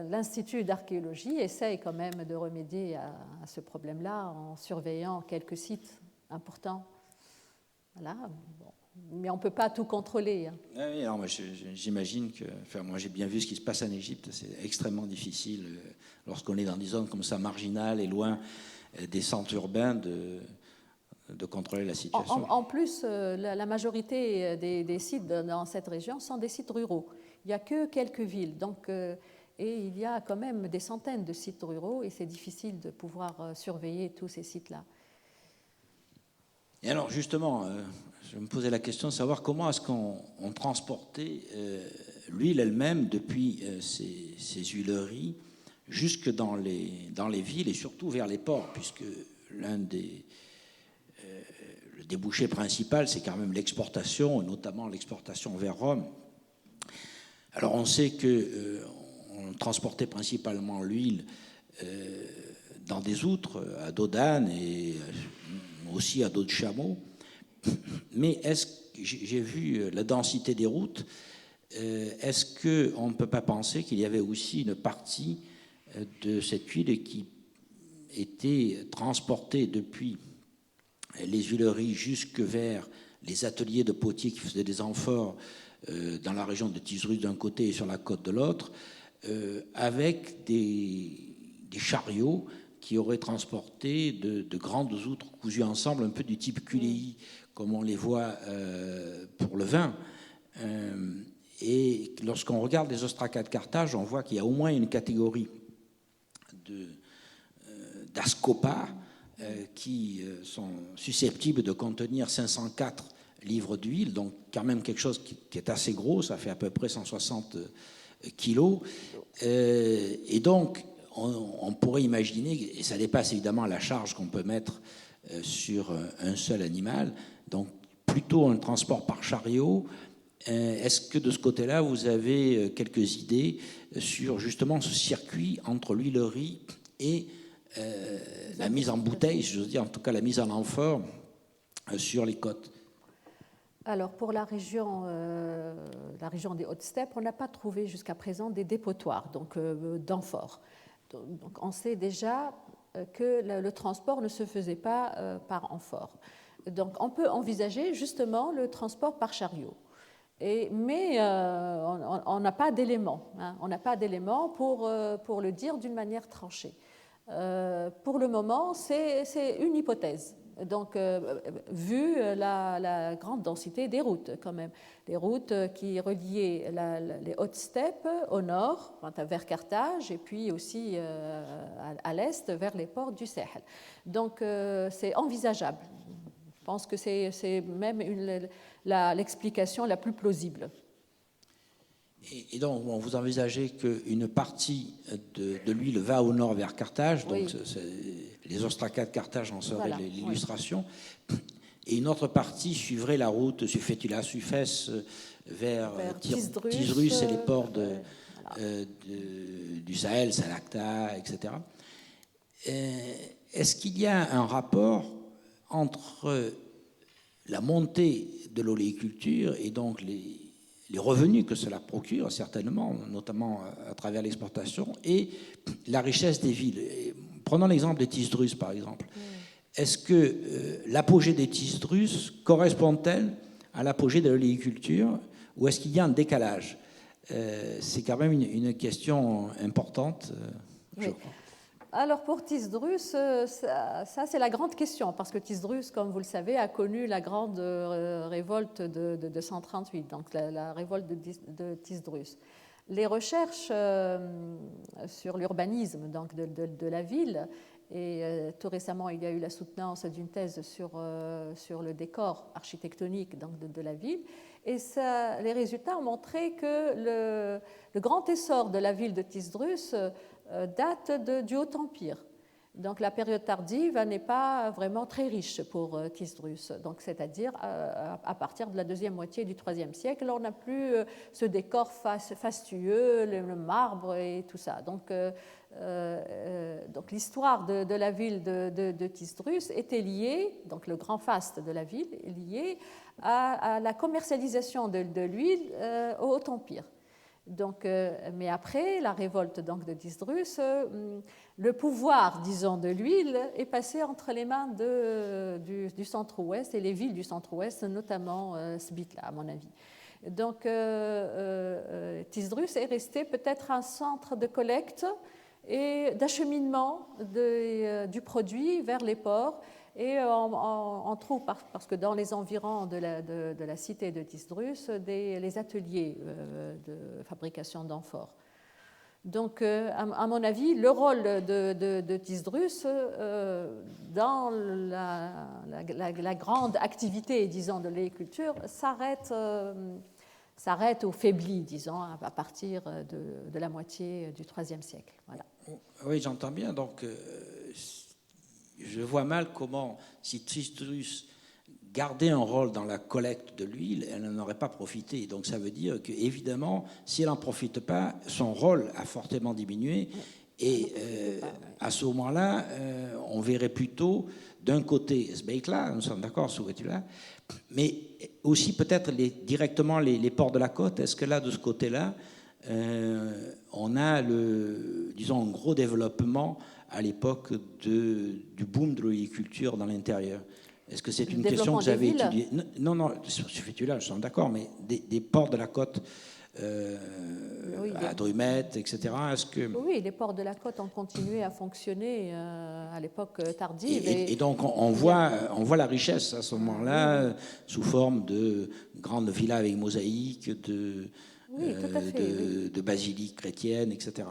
l'Institut d'archéologie essaye quand même de remédier à ce problème-là en surveillant quelques sites importants. Voilà. Bon. Mais on ne peut pas tout contrôler. Oui, non, j'imagine que... Enfin, moi, j'ai bien vu ce qui se passe en Égypte. C'est extrêmement difficile lorsqu'on est dans des zones comme ça, marginales et loin des centres urbains, de contrôler la situation. En plus, la majorité des sites dans cette région sont des sites ruraux. Il n'y a que quelques villes. Donc, et il y a quand même des centaines de sites ruraux et c'est difficile de pouvoir surveiller tous ces sites-là. Et alors, justement, je me posais la question de savoir comment est-ce qu'on transportait l'huile elle-même depuis ces huileries jusque dans les villes et surtout vers les ports, puisque le débouché principal, c'est quand même l'exportation, et notamment l'exportation vers Rome. Alors, on sait qu'on transportait principalement l'huile dans des outres, à dos d'âne et aussi à dos de chameau. Mais j'ai vu la densité des routes. Est-ce qu'on ne peut pas penser qu'il y avait aussi une partie de cette huile qui était transportée depuis les huileries jusque vers les ateliers de potiers qui faisaient des amphores dans la région de Tisrus d'un côté et sur la côte de l'autre, avec des chariots qui aurait transporté de grandes outres cousues ensemble, un peu du type QLI, comme on les voit pour le vin. Et lorsqu'on regarde les ostracas de Carthage, on voit qu'il y a au moins une catégorie d'ascopas qui sont susceptibles de contenir 504 livres d'huile, donc quand même quelque chose qui est assez gros, ça fait à peu près 160 kilos. Et donc, on pourrait imaginer, et ça dépasse évidemment la charge qu'on peut mettre sur un seul animal, donc plutôt un transport par chariot. Est-ce que de ce côté-là, vous avez quelques idées sur justement ce circuit entre l'huilerie et la mise en bouteille, je veux dire, en tout cas la mise en amphore sur les côtes? Alors, pour la région des Hautes-Steppes, on n'a pas trouvé jusqu'à présent des dépotoirs, donc d'amphores. Donc, on sait déjà que le transport ne se faisait pas par amphore. Donc, on peut envisager justement le transport par chariot. Mais on n'a pas d'éléments. On n'a pas d'éléments pour le dire d'une manière tranchée. Pour le moment, c'est une hypothèse. Donc, vu la grande densité des routes, quand même, les routes qui reliaient les Hautes-Steppes au nord, vers Carthage, et puis aussi à l'est, vers les ports du Sahel. Donc, c'est envisageable. Je pense que c'est même l'explication la plus plausible. Et donc, vous envisagez qu'une partie de l'huile va au nord vers Carthage, donc les ostracas de Carthage en seraient l'illustration, et une autre partie suivrait la route Sufetula-Sufès vers Tisrus et les ports du Sahel, Salakta, etc. Est-ce qu'il y a un rapport entre la montée de l'oléiculture et donc les revenus que cela procure, certainement, notamment à travers l'exportation, et la richesse des villes? Prenons l'exemple des Tisdrus, par exemple. Est-ce que l'apogée des Tisdrus correspond-elle à l'apogée de l'oléiculture, ou est-ce qu'il y a un décalage? C'est quand même une question importante, je crois. Alors pour Tisdrus, ça c'est la grande question, parce que Tisdrus, comme vous le savez, a connu la grande révolte de 138, donc la révolte de Tisdrus. Les recherches sur l'urbanisme donc de la ville, et tout récemment il y a eu la soutenance d'une thèse sur le décor architectonique donc de la ville, et les résultats ont montré que le grand essor de la ville de Tisdrus date du Haut-Empire. Donc la période tardive n'est pas vraiment très riche pour Tisdrus, donc c'est-à-dire à partir de la deuxième moitié du IIIe siècle, on n'a plus ce décor fastueux, le marbre et tout ça. Donc l'histoire de la ville de Tisdrus était liée, donc le grand faste de la ville est lié à la commercialisation de l'huile au Haut-Empire. Donc, mais après la révolte donc, de Tisdrus, le pouvoir, disons, de l'huile est passé entre les mains du centre-ouest et les villes du centre-ouest, notamment Sbitla, à mon avis. Donc, Tisdrus est resté peut-être un centre de collecte et d'acheminement du produit vers les ports. Et on trouve, parce que dans les environs de la cité de Tisdrus, les ateliers de fabrication d'amphores. Donc, à mon avis, le rôle de Tisdrus dans la grande activité, disons, de l'agriculture s'arrête ou faiblit, disons, à partir de la moitié du IIIe siècle. Voilà. Oui, j'entends bien. Donc, je vois mal comment, si Tisdrus gardait un rôle dans la collecte de l'huile, elle n'en aurait pas profité. Donc ça veut dire qu'évidemment, si elle n'en profite pas, son rôle a fortement diminué. Et à ce moment-là, on verrait plutôt d'un côté Sbeikla, nous sommes d'accord, Sufetula, mais aussi peut-être directement les ports de la côte. Est-ce que là, de ce côté-là, on a disons, un gros développement à l'époque du boom de l'agriculture dans l'intérieur? Est-ce que c'est une question que vous avez étudiée? Non, sur Sufetula, je suis d'accord, mais des ports de la côte à Drumet, etc. Est-ce que... Oui, les ports de la côte ont continué à fonctionner à l'époque tardive. Et donc on voit la richesse à ce moment-là, sous forme de grandes villas avec mosaïques, de basiliques chrétiennes, etc.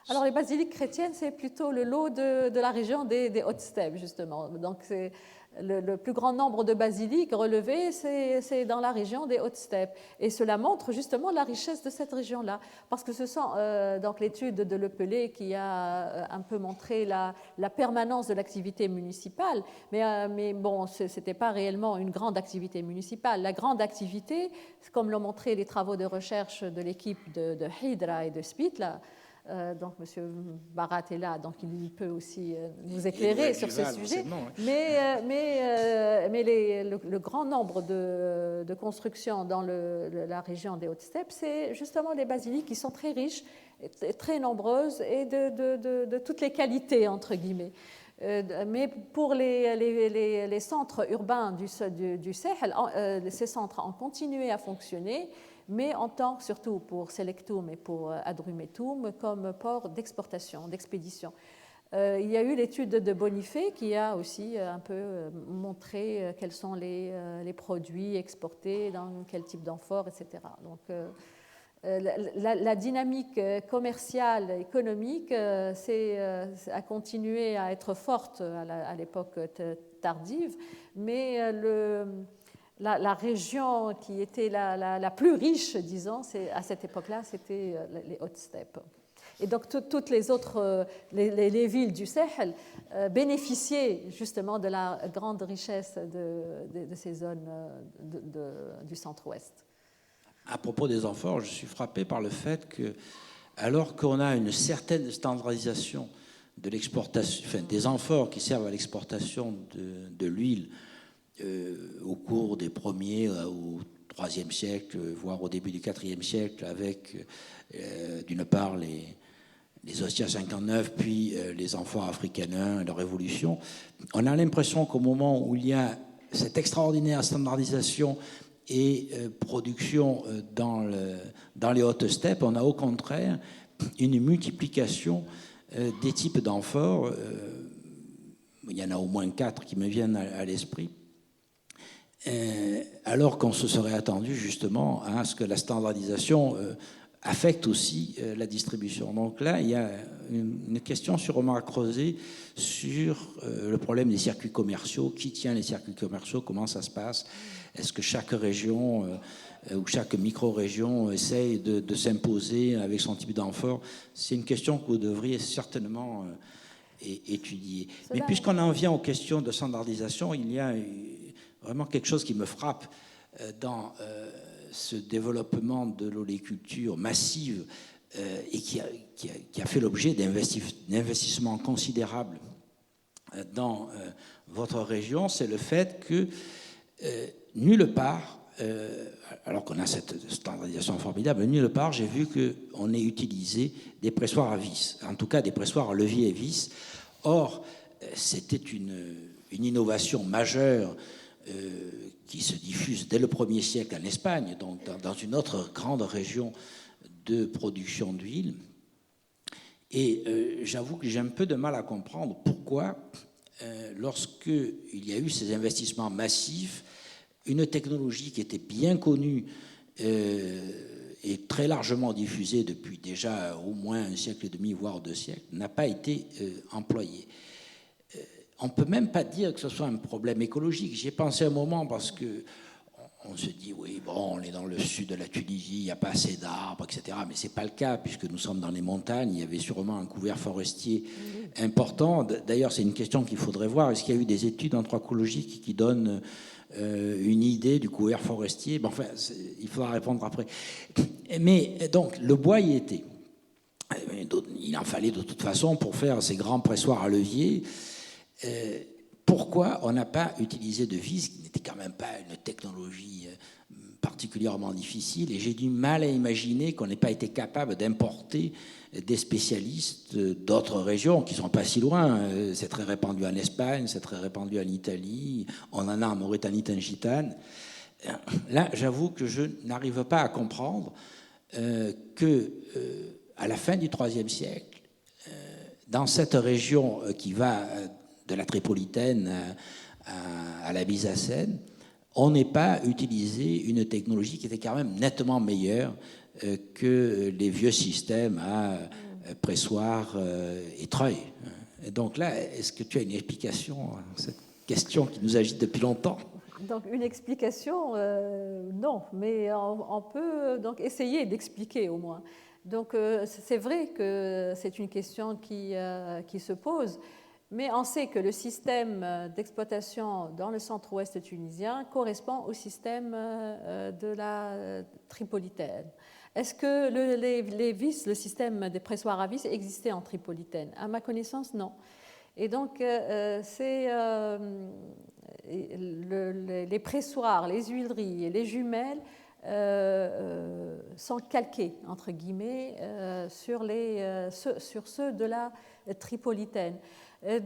Alors les basiliques chrétiennes, c'est plutôt le lot de la région des Hautes-Steppes, justement. Donc c'est le plus grand nombre de basiliques relevées, c'est dans la région des Hautes-Steppes. Et cela montre justement la richesse de cette région-là. Parce que ce sont donc l'étude de Lepelé qui a un peu montré la permanence de l'activité municipale. Mais bon, ce n'était pas réellement une grande activité municipale. La grande activité, comme l'ont montré les travaux de recherche de l'équipe de Hydra et de Spitla, donc M. Barat est là, donc il peut aussi nous éclairer sur ce sujet. Mais le grand nombre de constructions dans la région des Hautes-Steppes, c'est justement les basiliques qui sont très riches, très nombreuses et de toutes les qualités, entre guillemets. Mais pour les centres urbains du Sahel, ces centres ont continué à fonctionner, mais en tant, surtout pour Selectum et pour Adrumetum, comme port d'exportation, d'expédition. Il y a eu l'étude de Bonifay qui a aussi un peu montré quels sont les produits exportés, dans quel type d'amphore, etc. Donc, la dynamique commerciale, économique, a continué à être forte à l'époque tardive, mais la région qui était la plus riche, disons, à cette époque-là, c'était les Hautes-Steppes. Et donc toutes les autres, les villes du Sahel bénéficiaient justement de la grande richesse de ces zones du centre-ouest. À propos des amphores, je suis frappé par le fait que, alors qu'on a une certaine standardisation de l'exportation, enfin, des amphores qui servent à l'exportation de l'huile, au cours des 1er au 3e siècle, voire au début du 4e siècle, avec d'une part les Ostia 59, puis les amphores africains, la Révolution, on a l'impression qu'au moment où il y a cette extraordinaire standardisation et production dans les Hautes-Steppes, on a au contraire une multiplication des types d'amphores. Il y en a au moins 4 qui me viennent à l'esprit. Alors qu'on se serait attendu justement à ce que la standardisation affecte aussi la distribution. Donc là, il y a une question sûrement à creuser sur le problème des circuits commerciaux. Qui tient les circuits commerciaux? Comment ça se passe? Est-ce que chaque région ou chaque micro-région essaye de s'imposer avec son type d'amphore? C'est une question que vous devriez certainement étudier. Mais puisqu'on en vient aux questions de standardisation, il y a vraiment quelque chose qui me frappe dans ce développement de l'oléiculture massive et qui a fait l'objet d'investissements considérables dans votre région, c'est le fait que nulle part, alors qu'on a cette standardisation formidable, nulle part j'ai vu qu'on ait utilisé des pressoirs à vis, en tout cas des pressoirs à levier et vis. Or, c'était une innovation majeure qui se diffuse dès le 1er siècle en Espagne, donc dans une autre grande région de production d'huile. Et j'avoue que j'ai un peu de mal à comprendre pourquoi, lorsqu'il y a eu ces investissements massifs, une technologie qui était bien connue et très largement diffusée depuis déjà au moins un siècle et demi, voire 2 siècles, n'a pas été employée. On ne peut même pas dire que ce soit un problème écologique. J'y ai pensé un moment parce qu'on se dit, oui, bon, on est dans le sud de la Tunisie, il n'y a pas assez d'arbres, etc. Mais ce n'est pas le cas, puisque nous sommes dans les montagnes. Il y avait sûrement un couvert forestier important. D'ailleurs, c'est une question qu'il faudrait voir. Est-ce qu'il y a eu des études anthropologiques qui donnent une idée du couvert forestier? Bon, enfin, il faudra répondre après. Mais donc, le bois y était. Il en fallait de toute façon pour faire ces grands pressoirs à levier. Pourquoi on n'a pas utilisé de vis, qui n'était quand même pas une technologie particulièrement difficile, et j'ai du mal à imaginer qu'on n'ait pas été capable d'importer des spécialistes d'autres régions qui ne sont pas si loin. C'est très répandu en Espagne, c'est très répandu en Italie, on en a en Mauritanie Tangitane. Là, j'avoue que je n'arrive pas à comprendre que à la fin du IIIe siècle, dans cette région qui va de la Tripolitaine à la Byzacène, on n'ait pas utilisé une technologie qui était quand même nettement meilleure que les vieux systèmes à pressoir et treuil. Et donc là, est-ce que tu as une explication à cette question qui nous agite depuis longtemps? Donc une explication, non, mais on peut donc essayer d'expliquer au moins. Donc c'est vrai que c'est une question qui se pose, mais on sait que le système d'exploitation dans le centre-ouest tunisien correspond au système de la Tripolitaine. Est-ce que les vis, le système des pressoirs à vis existait en Tripolitaine? À ma connaissance, non. Et donc, les pressoirs, les huileries et les jumelles sont calqués, entre guillemets, sur ceux de la Tripolitaine.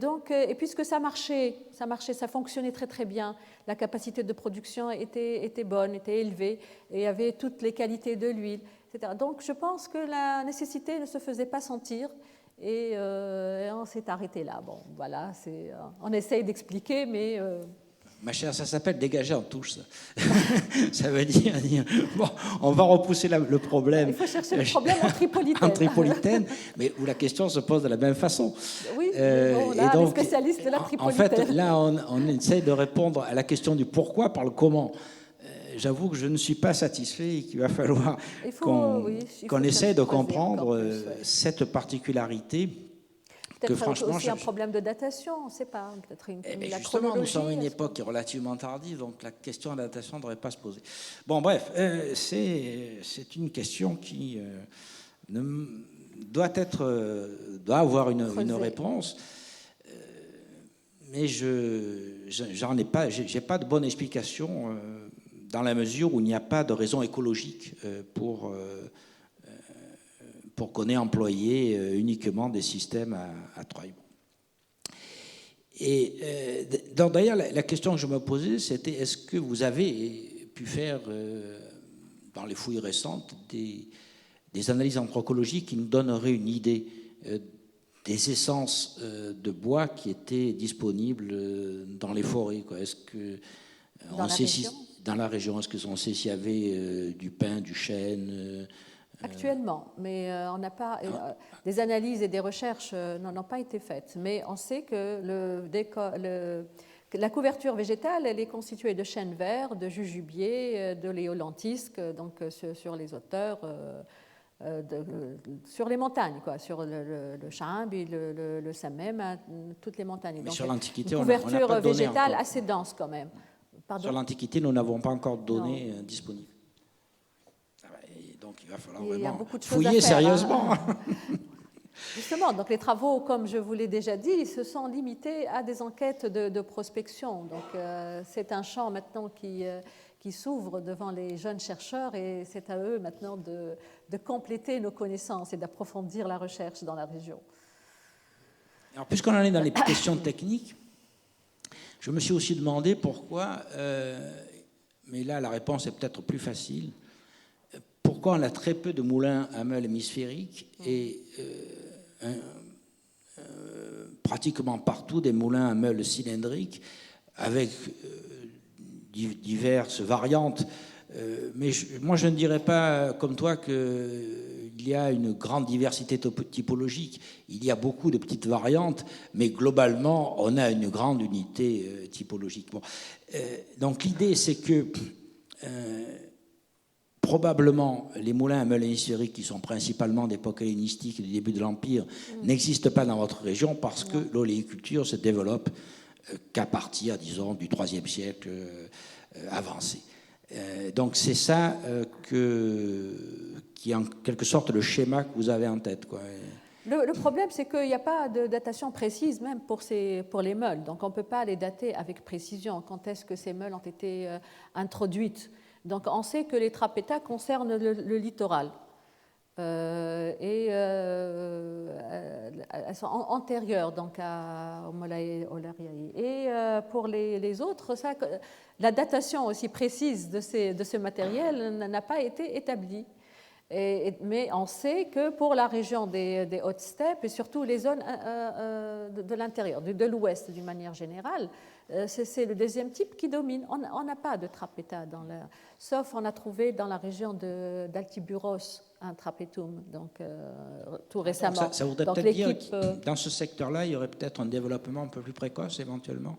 Donc, et puisque ça marchait, ça fonctionnait très très bien, la capacité de production était bonne, était élevée, et il y avait toutes les qualités de l'huile, etc. Donc je pense que la nécessité ne se faisait pas sentir, et on s'est arrêté là. Bon, voilà, on essaye d'expliquer, mais... Ma chère, ça s'appelle dégager en touche, ça. Ça veut dire, bon, on va repousser le problème. Il faut chercher le problème en Tripolitaine. En Tripolitaine, mais où la question se pose de la même façon. Oui, bon, là, et donc, les spécialistes de la Tripolitaine. En fait, là, on essaye de répondre à la question du pourquoi par le comment. J'avoue que je ne suis pas satisfait et qu'il va falloir qu'on essaye de comprendre cette particularité. Peut-être aussi un problème de datation, on ne sait pas. Justement, nous sommes à une époque relativement tardive, donc la question de la datation ne devrait pas se poser. Bon, bref, c'est une question qui doit avoir une réponse, mais j'en ai pas, j'ai pas de bonne explication dans la mesure où il n'y a pas de raison écologique pour qu'on ait employé uniquement des systèmes à treuil. Et d'ailleurs, la question que je me posais, c'était est-ce que vous avez pu faire, dans les fouilles récentes, des analyses anthropologiques qui nous donneraient une idée des essences de bois qui étaient disponibles dans les forêts, quoi. Est-ce que dans la région, est-ce qu'on sait s'il y avait du pin, du chêne Actuellement, mais on n'a pas des analyses et des recherches n'ont pas été faites. Mais on sait que la couverture végétale, elle est constituée de chênes verts, de jujubiers, de l'éolentisque, donc sur les hauteurs, sur les montagnes, quoi, sur le Chimbe, le Samem, toutes les montagnes. Mais donc, sur l'Antiquité, une couverture végétale assez dense quand même. Pardon. Sur l'Antiquité, nous n'avons pas encore de données disponibles. Donc il va falloir vraiment fouiller sérieusement. Justement, donc les travaux, comme je vous l'ai déjà dit, se sont limités à des enquêtes de prospection. Donc c'est un champ maintenant qui s'ouvre devant les jeunes chercheurs et c'est à eux maintenant de compléter nos connaissances et d'approfondir la recherche dans la région. Alors, puisqu'on en est dans les questions techniques, je me suis aussi demandé pourquoi, mais là la réponse est peut-être plus facile, pourquoi on a très peu de moulins à meule hémisphérique et pratiquement partout des moulins à meule cylindrique avec diverses variantes. Mais moi, je ne dirais pas, comme toi, qu'il y a une grande diversité typologique. Il y a beaucoup de petites variantes, mais globalement, on a une grande unité typologique. Bon. Donc l'idée, c'est que probablement, les moulins à meule hémisphérique, qui sont principalement d'époque hellénistique et du début de l'Empire, n'existent pas dans votre région parce que l'oléiculture se développe qu'à partir, disons, du IIIe siècle avancé. Donc c'est ça qui est en quelque sorte le schéma que vous avez en tête, quoi. Le problème, c'est qu'il n'y a pas de datation précise, même pour les meules. Donc on ne peut pas les dater avec précision. Quand est-ce que ces meules ont été introduites? Donc on sait que les trapétas concernent le littoral. Elles sont antérieures donc au Moulaye Olariaï. Et pour les autres, la datation aussi précise de ce matériel n'a pas été établie. Mais on sait que pour la région des hautes steppes et surtout les zones de l'intérieur, de l'ouest d'une manière générale, c'est le deuxième type qui domine. On n'a pas de trapeta sauf on a trouvé dans la région d'Altiburos un trapetum, donc tout récemment. Donc ça voudrait peut-être dire que dans ce secteur-là, il y aurait peut-être un développement un peu plus précoce éventuellement.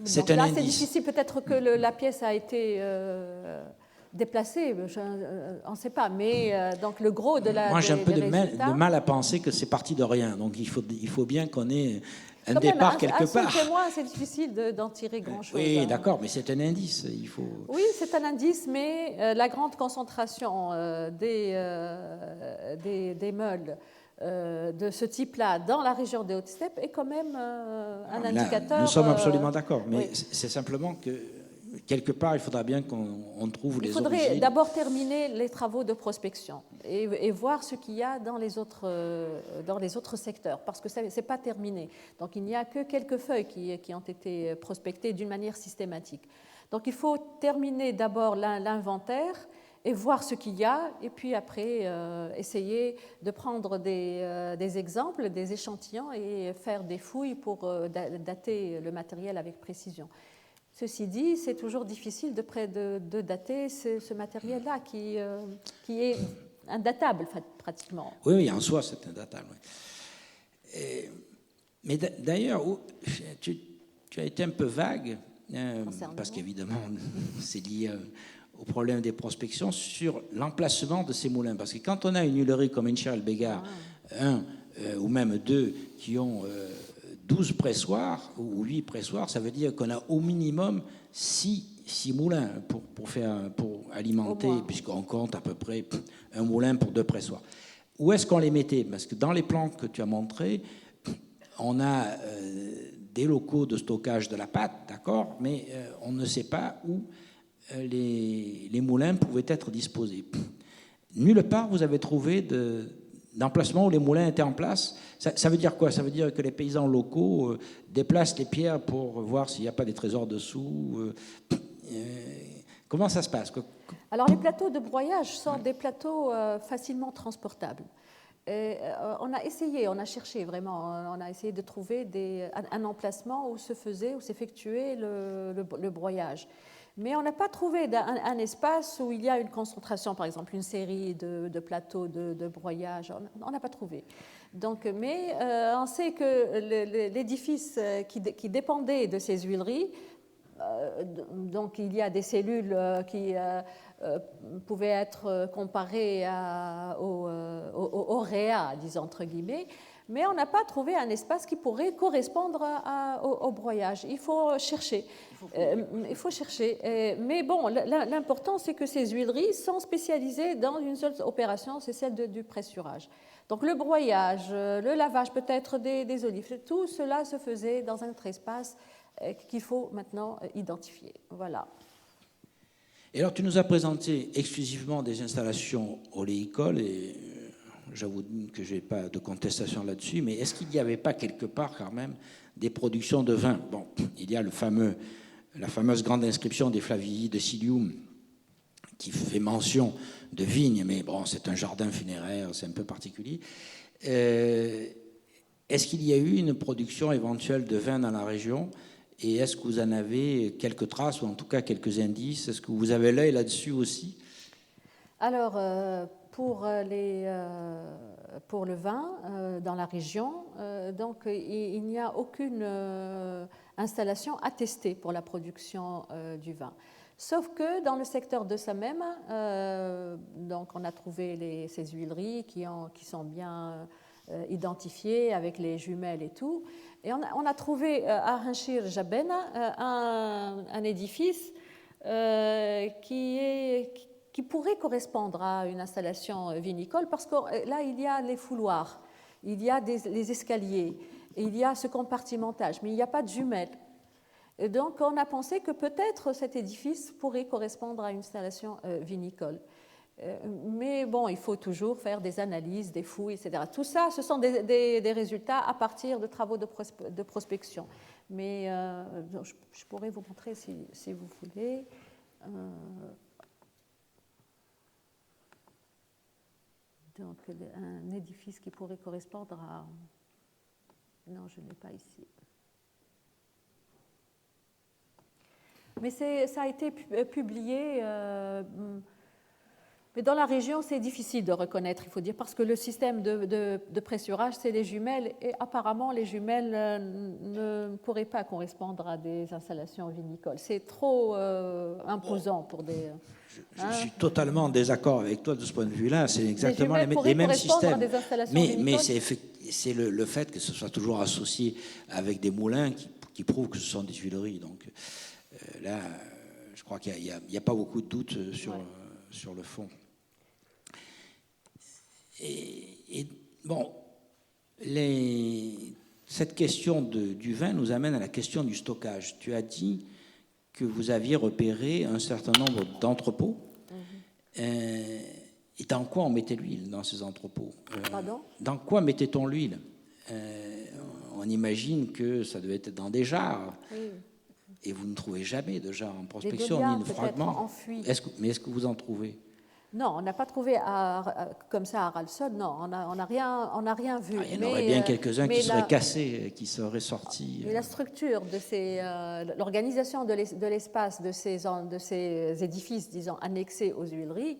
C'est un indice. C'est difficile, peut-être que la pièce a été déplacée, on ne sait pas, mais donc le gros de la. Moi, j'ai un peu de mal à penser que c'est parti de rien, donc il faut bien qu'on ait un départ quelque part. Un témoin, c'est difficile d'en tirer grand-chose. Oui, d'accord, mais c'est un indice. Il faut. Oui, c'est un indice, mais la grande concentration des meules de ce type-là dans la région des Hautes-Steppes est quand même un indicateur. Nous sommes absolument d'accord, mais oui. C'est simplement que quelque part, il faudra bien qu'on trouve les origines. Il faudrait d'abord terminer les travaux de prospection et voir ce qu'il y a dans les autres secteurs, parce que ce n'est pas terminé. Donc il n'y a que quelques feuilles qui ont été prospectées d'une manière systématique. Donc il faut terminer d'abord l'inventaire et voir ce qu'il y a, et puis après essayer de prendre des exemples, des échantillons et faire des fouilles pour dater le matériel avec précision. Ceci dit, c'est toujours difficile de dater ce matériel-là qui est indatable pratiquement. Oui, en soi, c'est indatable. Mais d'ailleurs, tu as été un peu vague, parce qu'évidemment, c'est lié au problème des prospections, sur l'emplacement de ces moulins. Parce que quand on a une huilerie comme Inchar el-Begar, ou même deux, qui ont 12 pressoirs ou 8 pressoirs, ça veut dire qu'on a au minimum 6 moulins pour alimenter, puisqu'on compte à peu près un moulin pour 2 pressoirs. Où est-ce qu'on les mettait? Parce que dans les plans que tu as montrés, on a des locaux de stockage de la pâte, d'accord, mais on ne sait pas où les moulins pouvaient être disposés. Nulle part vous avez trouvé d'emplacement où les moulins étaient en place. Ça veut dire quoi? Ça veut dire que les paysans locaux déplacent les pierres pour voir s'il n'y a pas des trésors dessous. Comment ça se passe? Alors les plateaux de broyage sont des plateaux facilement transportables. On a essayé, on a cherché vraiment, on a essayé de trouver un emplacement où s'effectuait le broyage. Mais on n'a pas trouvé un espace où il y a une concentration, par exemple une série de plateaux de broyage. On n'a pas trouvé. Donc, mais on sait que l'édifice qui dépendait de ces huileries, donc il y a des cellules qui pouvaient être comparées au réa, disons entre guillemets, mais on n'a pas trouvé un espace qui pourrait correspondre au broyage. Il faut chercher. Mais bon, l'important, c'est que ces huileries sont spécialisées dans une seule opération, c'est celle du pressurage. Donc le broyage, le lavage peut-être des olives, tout cela se faisait dans un autre espace qu'il faut maintenant identifier. Voilà. Et alors, tu nous as présenté exclusivement des installations oléicoles, et j'avoue que je n'ai pas de contestation là-dessus, mais est-ce qu'il n'y avait pas quelque part quand même des productions de vin? Bon, il y a la fameuse grande inscription des Flavii de Silium qui fait mention de vignes, mais bon, c'est un jardin funéraire, c'est un peu particulier. Est-ce qu'il y a eu une production éventuelle de vin dans la région? Et est-ce que vous en avez quelques traces, ou en tout cas quelques indices? Est-ce que vous avez l'œil là-dessus aussi? Alors, pour le vin dans la région, donc il n'y a aucune installation attestée pour la production du vin. Sauf que dans le secteur de Samem, donc on a trouvé ces huileries qui sont bien identifiées avec les jumelles et tout. Et on a trouvé à Hanchir Jaben un édifice qui pourrait correspondre à une installation vinicole, parce que là, il y a les fouloirs, il y a les escaliers, et il y a ce compartimentage, mais il n'y a pas de jumelles. Et donc, on a pensé que peut-être cet édifice pourrait correspondre à une installation vinicole. Mais bon, il faut toujours faire des analyses, des fouilles, etc. Tout ça, ce sont des résultats à partir de travaux de prospection. Mais je pourrais vous montrer si vous voulez. Donc, un édifice qui pourrait correspondre à... Non, je n'ai pas ici. Mais ça a été publié, mais dans la région, c'est difficile de reconnaître, il faut dire, parce que le système de pressurage, c'est les jumelles, et apparemment, les jumelles ne pourraient pas correspondre à des installations vinicoles. C'est trop imposant pour des... Je suis totalement en désaccord avec toi de ce point de vue-là. C'est exactement les mêmes systèmes. Mais c'est le fait que ce soit toujours associé avec des moulins qui prouvent que ce sont des tuileries. Donc là, je crois qu'il n'y a pas beaucoup de doutes sur le fond. Et bon, cette question du vin nous amène à la question du stockage. Tu as dit que vous aviez repéré un certain nombre d'entrepôts. Et dans quoi on mettait l'huile dans ces entrepôts? Pardon? Dans quoi mettait-on l'huile? On imagine que ça devait être dans des jarres. Oui. Et vous ne trouvez jamais de jarres en prospection, ni de fragments. Mais est-ce que vous en trouvez? Non, on n'a pas trouvé comme ça à Ralston, non, on n'a rien vu. Il y en aurait bien quelques-uns qui seraient cassés, qui seraient sortis. Mais la structure de l'organisation de l'espace de ces édifices, disons, annexés aux huileries,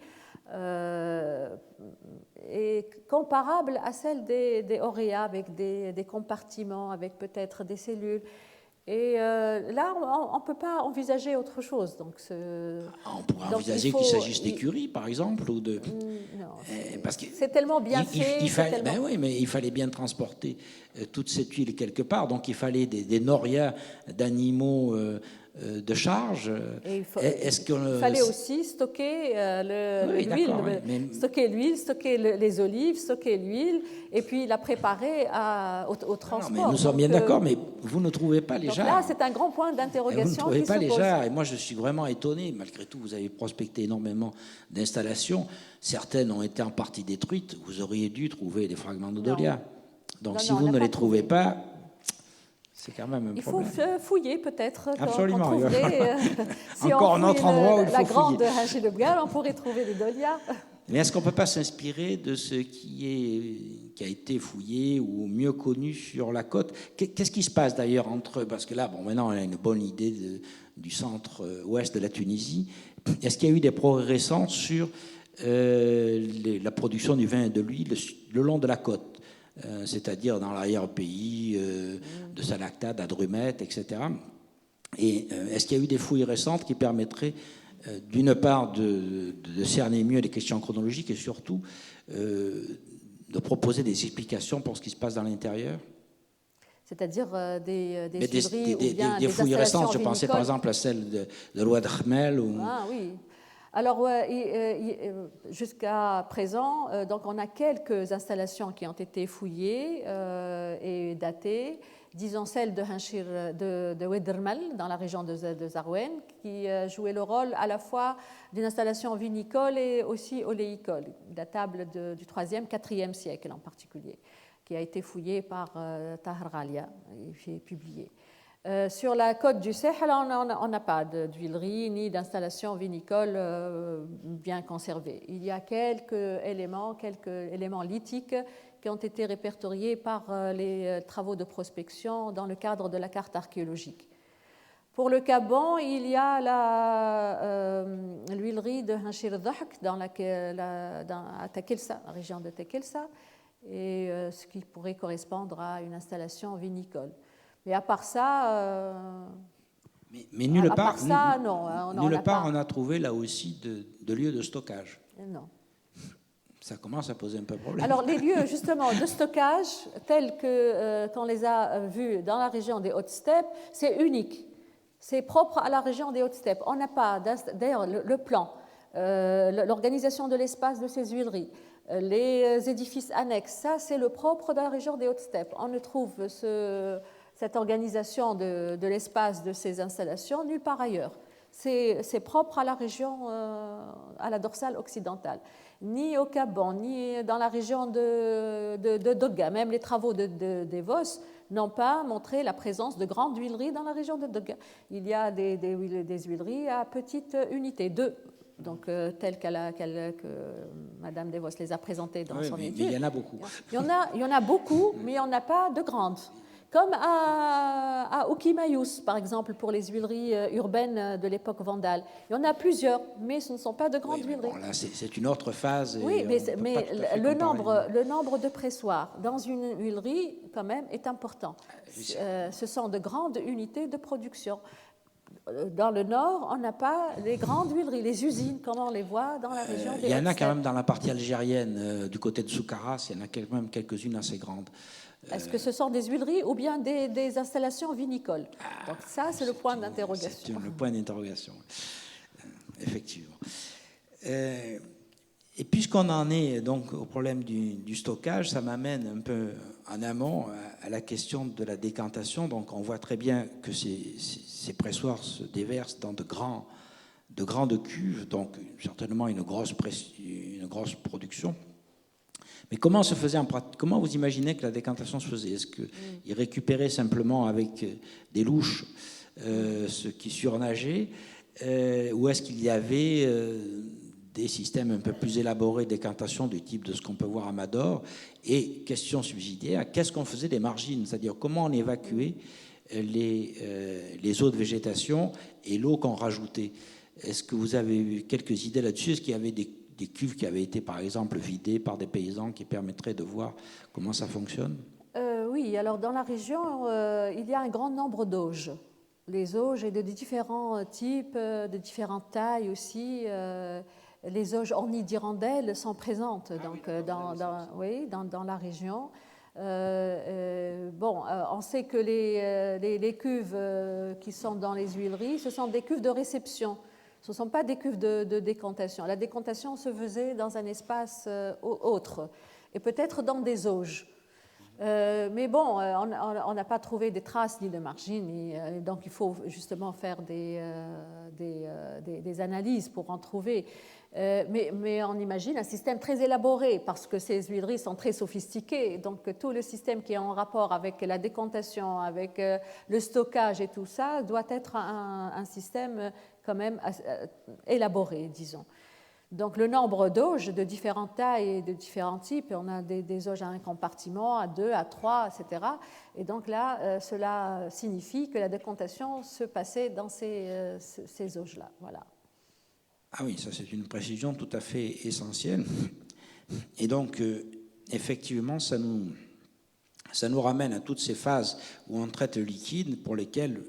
est comparable à celle des auréas, avec des compartiments, avec peut-être des cellules. Et là, on ne peut pas envisager autre chose. Donc, on pourrait envisager qu'il s'agisse d'écuries, par exemple, ou de. Non, c'est tellement bien fait. Ben oui, mais il fallait bien transporter toute cette huile quelque part. Donc, il fallait des norias d'animaux de charge. Il fallait aussi stocker l'huile, stocker les olives, stocker l'huile, et puis la préparer au transport. Non, mais nous sommes bien d'accord, mais vous ne trouvez pas les jarres. Là, c'est un grand point d'interrogation. Vous ne trouvez pas les jarres, et moi je suis vraiment étonné. Malgré tout, vous avez prospecté énormément d'installations. Certaines ont été en partie détruites. Vous auriez dû trouver des fragments d'odolia. Donc si vous ne les trouvez pas, c'est quand même un problème. Il faut fouiller peut-être. Absolument. Si encore un autre endroit où il faut fouiller. La grande Hachilebgal, on pourrait trouver des dolias. Mais est-ce qu'on ne peut pas s'inspirer de ce qui a été fouillé ou mieux connu sur la côte? Qu'est-ce qui se passe d'ailleurs entre... Parce que là, maintenant, on a une bonne idée du centre-ouest de la Tunisie. Est-ce qu'il y a eu des progrès récents sur la production du vin et de l'huile le long de la côte? C'est-à-dire dans l'arrière-pays de Salacta, d'Adrumète, etc. Et est-ce qu'il y a eu des fouilles récentes qui permettraient, d'une part, de cerner mieux les questions chronologiques et surtout de proposer des explications pour ce qui se passe dans l'intérieur? C'est-à-dire des fouilles récentes. Je pensais par exemple à celle de l'Oued Khmel. Ah oui. Alors, jusqu'à présent, donc on a quelques installations qui ont été fouillées et datées, disons celle de Hanchir de Oued-Rmel, dans la région de Zarouen, qui jouait le rôle à la fois d'une installation vinicole et aussi oléicole, datable du 3e, 4e siècle en particulier, qui a été fouillée par Tahar Ghalia et publiée. Sur la côte du Sahel, on n'a pas d'huilerie ni d'installation vinicole bien conservée. Il y a quelques éléments lithiques qui ont été répertoriés par les travaux de prospection dans le cadre de la carte archéologique. Pour le Gabon, il y a l'huilerie de Hanchir Dhahk à Tekelsa, la région de Tekelsa, et ce qui pourrait correspondre à une installation vinicole. Mais à part ça, mais nulle part, on a trouvé là aussi de lieux de stockage. Non. Ça commence à poser un peu de problème. Alors les lieux justement de stockage tels qu'on les a vus dans la région des Hautes-Steppes, c'est unique. C'est propre à la région des Hautes-Steppes. On n'a pas, d'ailleurs, le plan, l'organisation de l'espace de ces huileries, les édifices annexes, ça c'est le propre de la région des Hautes-Steppes. On ne trouve cette organisation de l'espace de ces installations nulle part ailleurs. C'est propre à la région, à la dorsale occidentale. Ni au Gabon, ni dans la région de Doga. Même les travaux d'Evos n'ont pas montré la présence de grandes huileries dans la région de Doga. Il y a des huileries à petite unité, 2 donc telles que Madame Devos les a présentées dans son étude. Mais il y en a beaucoup. Il y en a beaucoup, mais il n'y en a pas de grandes. Comme à Oukimaïous, par exemple, pour les huileries urbaines de l'époque vandale. Il y en a plusieurs, mais ce ne sont pas de grandes huileries. Bon, là, c'est une autre phase. Oui, mais le nombre de pressoirs dans une huilerie, quand même, est important. Ce sont de grandes unités de production. Dans le nord, on n'a pas les grandes huileries, les usines, comme on les voit dans la région des Hauts-de-Seine. Il y en a quand même dans la partie algérienne, du côté de Soukaras, il y en a quand même quelques-unes assez grandes. Est-ce que ce sont des huileries ou bien des installations vinicoles? Donc ça, c'est le point d'interrogation. C'est le point d'interrogation, effectivement. Et puisqu'on en est donc au problème du stockage, ça m'amène un peu en amont à la question de la décantation. Donc on voit très bien que ces pressoirs se déversent dans de grandes cuves, donc certainement une grosse production. Mais comment se faisait en pratique? Comment vous imaginez que la décantation se faisait? Est-ce qu'ils récupéraient simplement avec des louches ce qui surnageait, ou est-ce qu'il y avait des systèmes un peu plus élaborés de décantation du type de ce qu'on peut voir à Mador? Et question subsidiaire, qu'est-ce qu'on faisait des margines? C'est-à-dire comment on évacuait les eaux de végétation et l'eau qu'on rajoutait? Est-ce que vous avez eu quelques idées là-dessus? Est-ce qu'il y avait des cuves qui avaient été, par exemple, vidées par des paysans qui permettraient de voir comment ça fonctionne? Oui, alors dans la région, il y a un grand nombre d'auges. Les auges et de différents types, de différentes tailles aussi. Les auges ornées d'hirondelles sont présentes donc, dans la région. On sait que les cuves qui sont dans les huileries, ce sont des cuves de réception. Ce ne sont pas des cuves de décantation. La décantation se faisait dans un espace autre, et peut-être dans des auges. Mais bon, on n'a pas trouvé des traces ni de margines, donc il faut justement faire des analyses pour en trouver. Mais on imagine un système très élaboré, parce que ces huileries sont très sophistiquées, donc tout le système qui est en rapport avec la décantation, avec le stockage et tout ça, doit être un système quand même élaboré, disons. Donc le nombre d'auges de différentes tailles et de différents types, on a des auges à un compartiment, à 2, à 3, etc. Et donc là, cela signifie que la décantation se passait dans ces auges-là. Voilà. Ah oui, ça c'est une précision tout à fait essentielle. Et donc, effectivement, ça nous ramène à toutes ces phases où on traite le liquide, pour lesquelles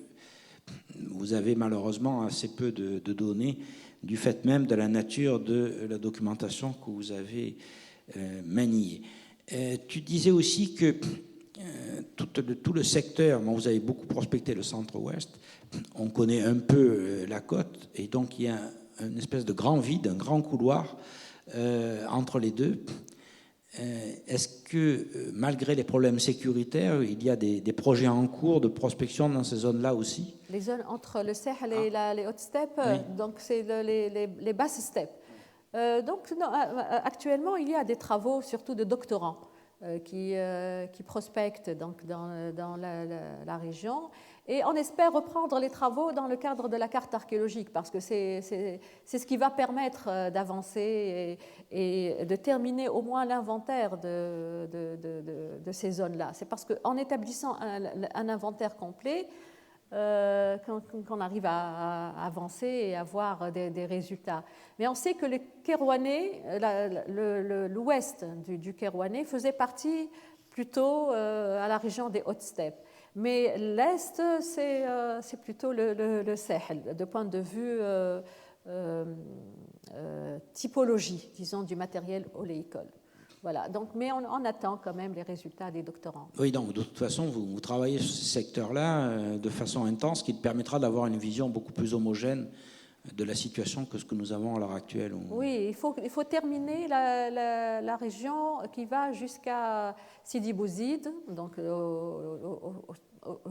vous avez malheureusement assez peu de données, du fait même de la nature de la documentation que vous avez maniée. Tu disais aussi que tout le secteur, bon, vous avez beaucoup prospecté le centre-ouest, on connaît un peu la côte, et donc il y a une espèce de grand vide, un grand couloir entre les deux. Est-ce que, malgré les problèmes sécuritaires, il y a des projets en cours de prospection dans ces zones-là aussi? Les zones entre le Sahel et les hautes steppes, oui. Donc c'est les basses steppes. Actuellement, il y a des travaux, surtout de doctorants, qui prospectent donc, dans la région. Et on espère reprendre les travaux dans le cadre de la carte archéologique, parce que c'est ce qui va permettre d'avancer et de terminer au moins l'inventaire de ces zones-là. C'est parce qu'en établissant un inventaire complet, qu'on arrive à avancer et à avoir des résultats. Mais on sait que le Kérouanais, l'ouest du Kérouanais faisait partie plutôt à la région des hautes steppes. Mais l'Est, c'est plutôt le Sahel, de point de vue typologie, disons, du matériel oléicole. Voilà. Donc, mais on attend quand même les résultats des doctorants. Oui, donc de toute façon, vous travaillez sur ce secteur-là de façon intense, qui permettra d'avoir une vision beaucoup plus homogène de la situation que ce que nous avons à l'heure actuelle. Oui, il faut terminer la région qui va jusqu'à Sidi Bouzid, donc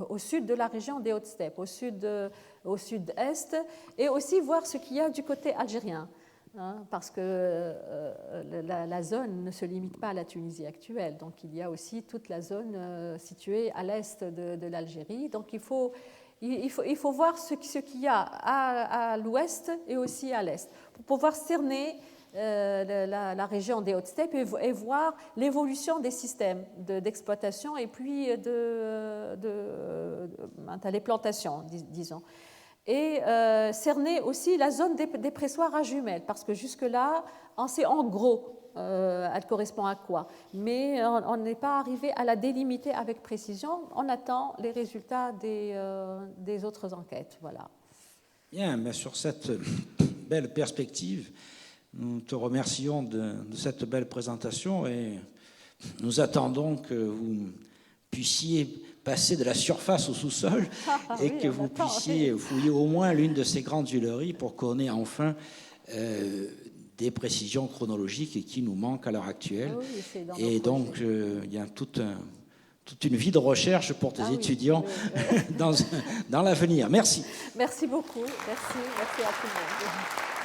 au sud de la région des Hautes-Steppes, au sud-est, et aussi voir ce qu'il y a du côté algérien. Parce que la zone ne se limite pas à la Tunisie actuelle, donc il y a aussi toute la zone située à l'est de l'Algérie. Donc il faut il faut voir ce qu'il y a à l'ouest et aussi à l'est pour pouvoir cerner la région des hautes steppes et voir l'évolution des systèmes d'exploitation et puis les plantations, disons. Et cerner aussi la zone des pressoirs à jumelles, parce que jusque-là, on sait en gros elle correspond à quoi, mais on n'est pas arrivé à la délimiter avec précision. On attend les résultats des autres enquêtes. Voilà. Bien, mais sur cette belle perspective, nous te remercions de cette belle présentation et nous attendons que vous puissiez passer de la surface au sous-sol et que vous puissiez fouiller au moins l'une de ces grandes huileries pour qu'on ait enfin des précisions chronologiques qui nous manquent à l'heure actuelle. Oui, et donc, il y a toute une vie de recherche pour tes étudiants dans l'avenir. Merci. Merci beaucoup. Merci à tout le monde.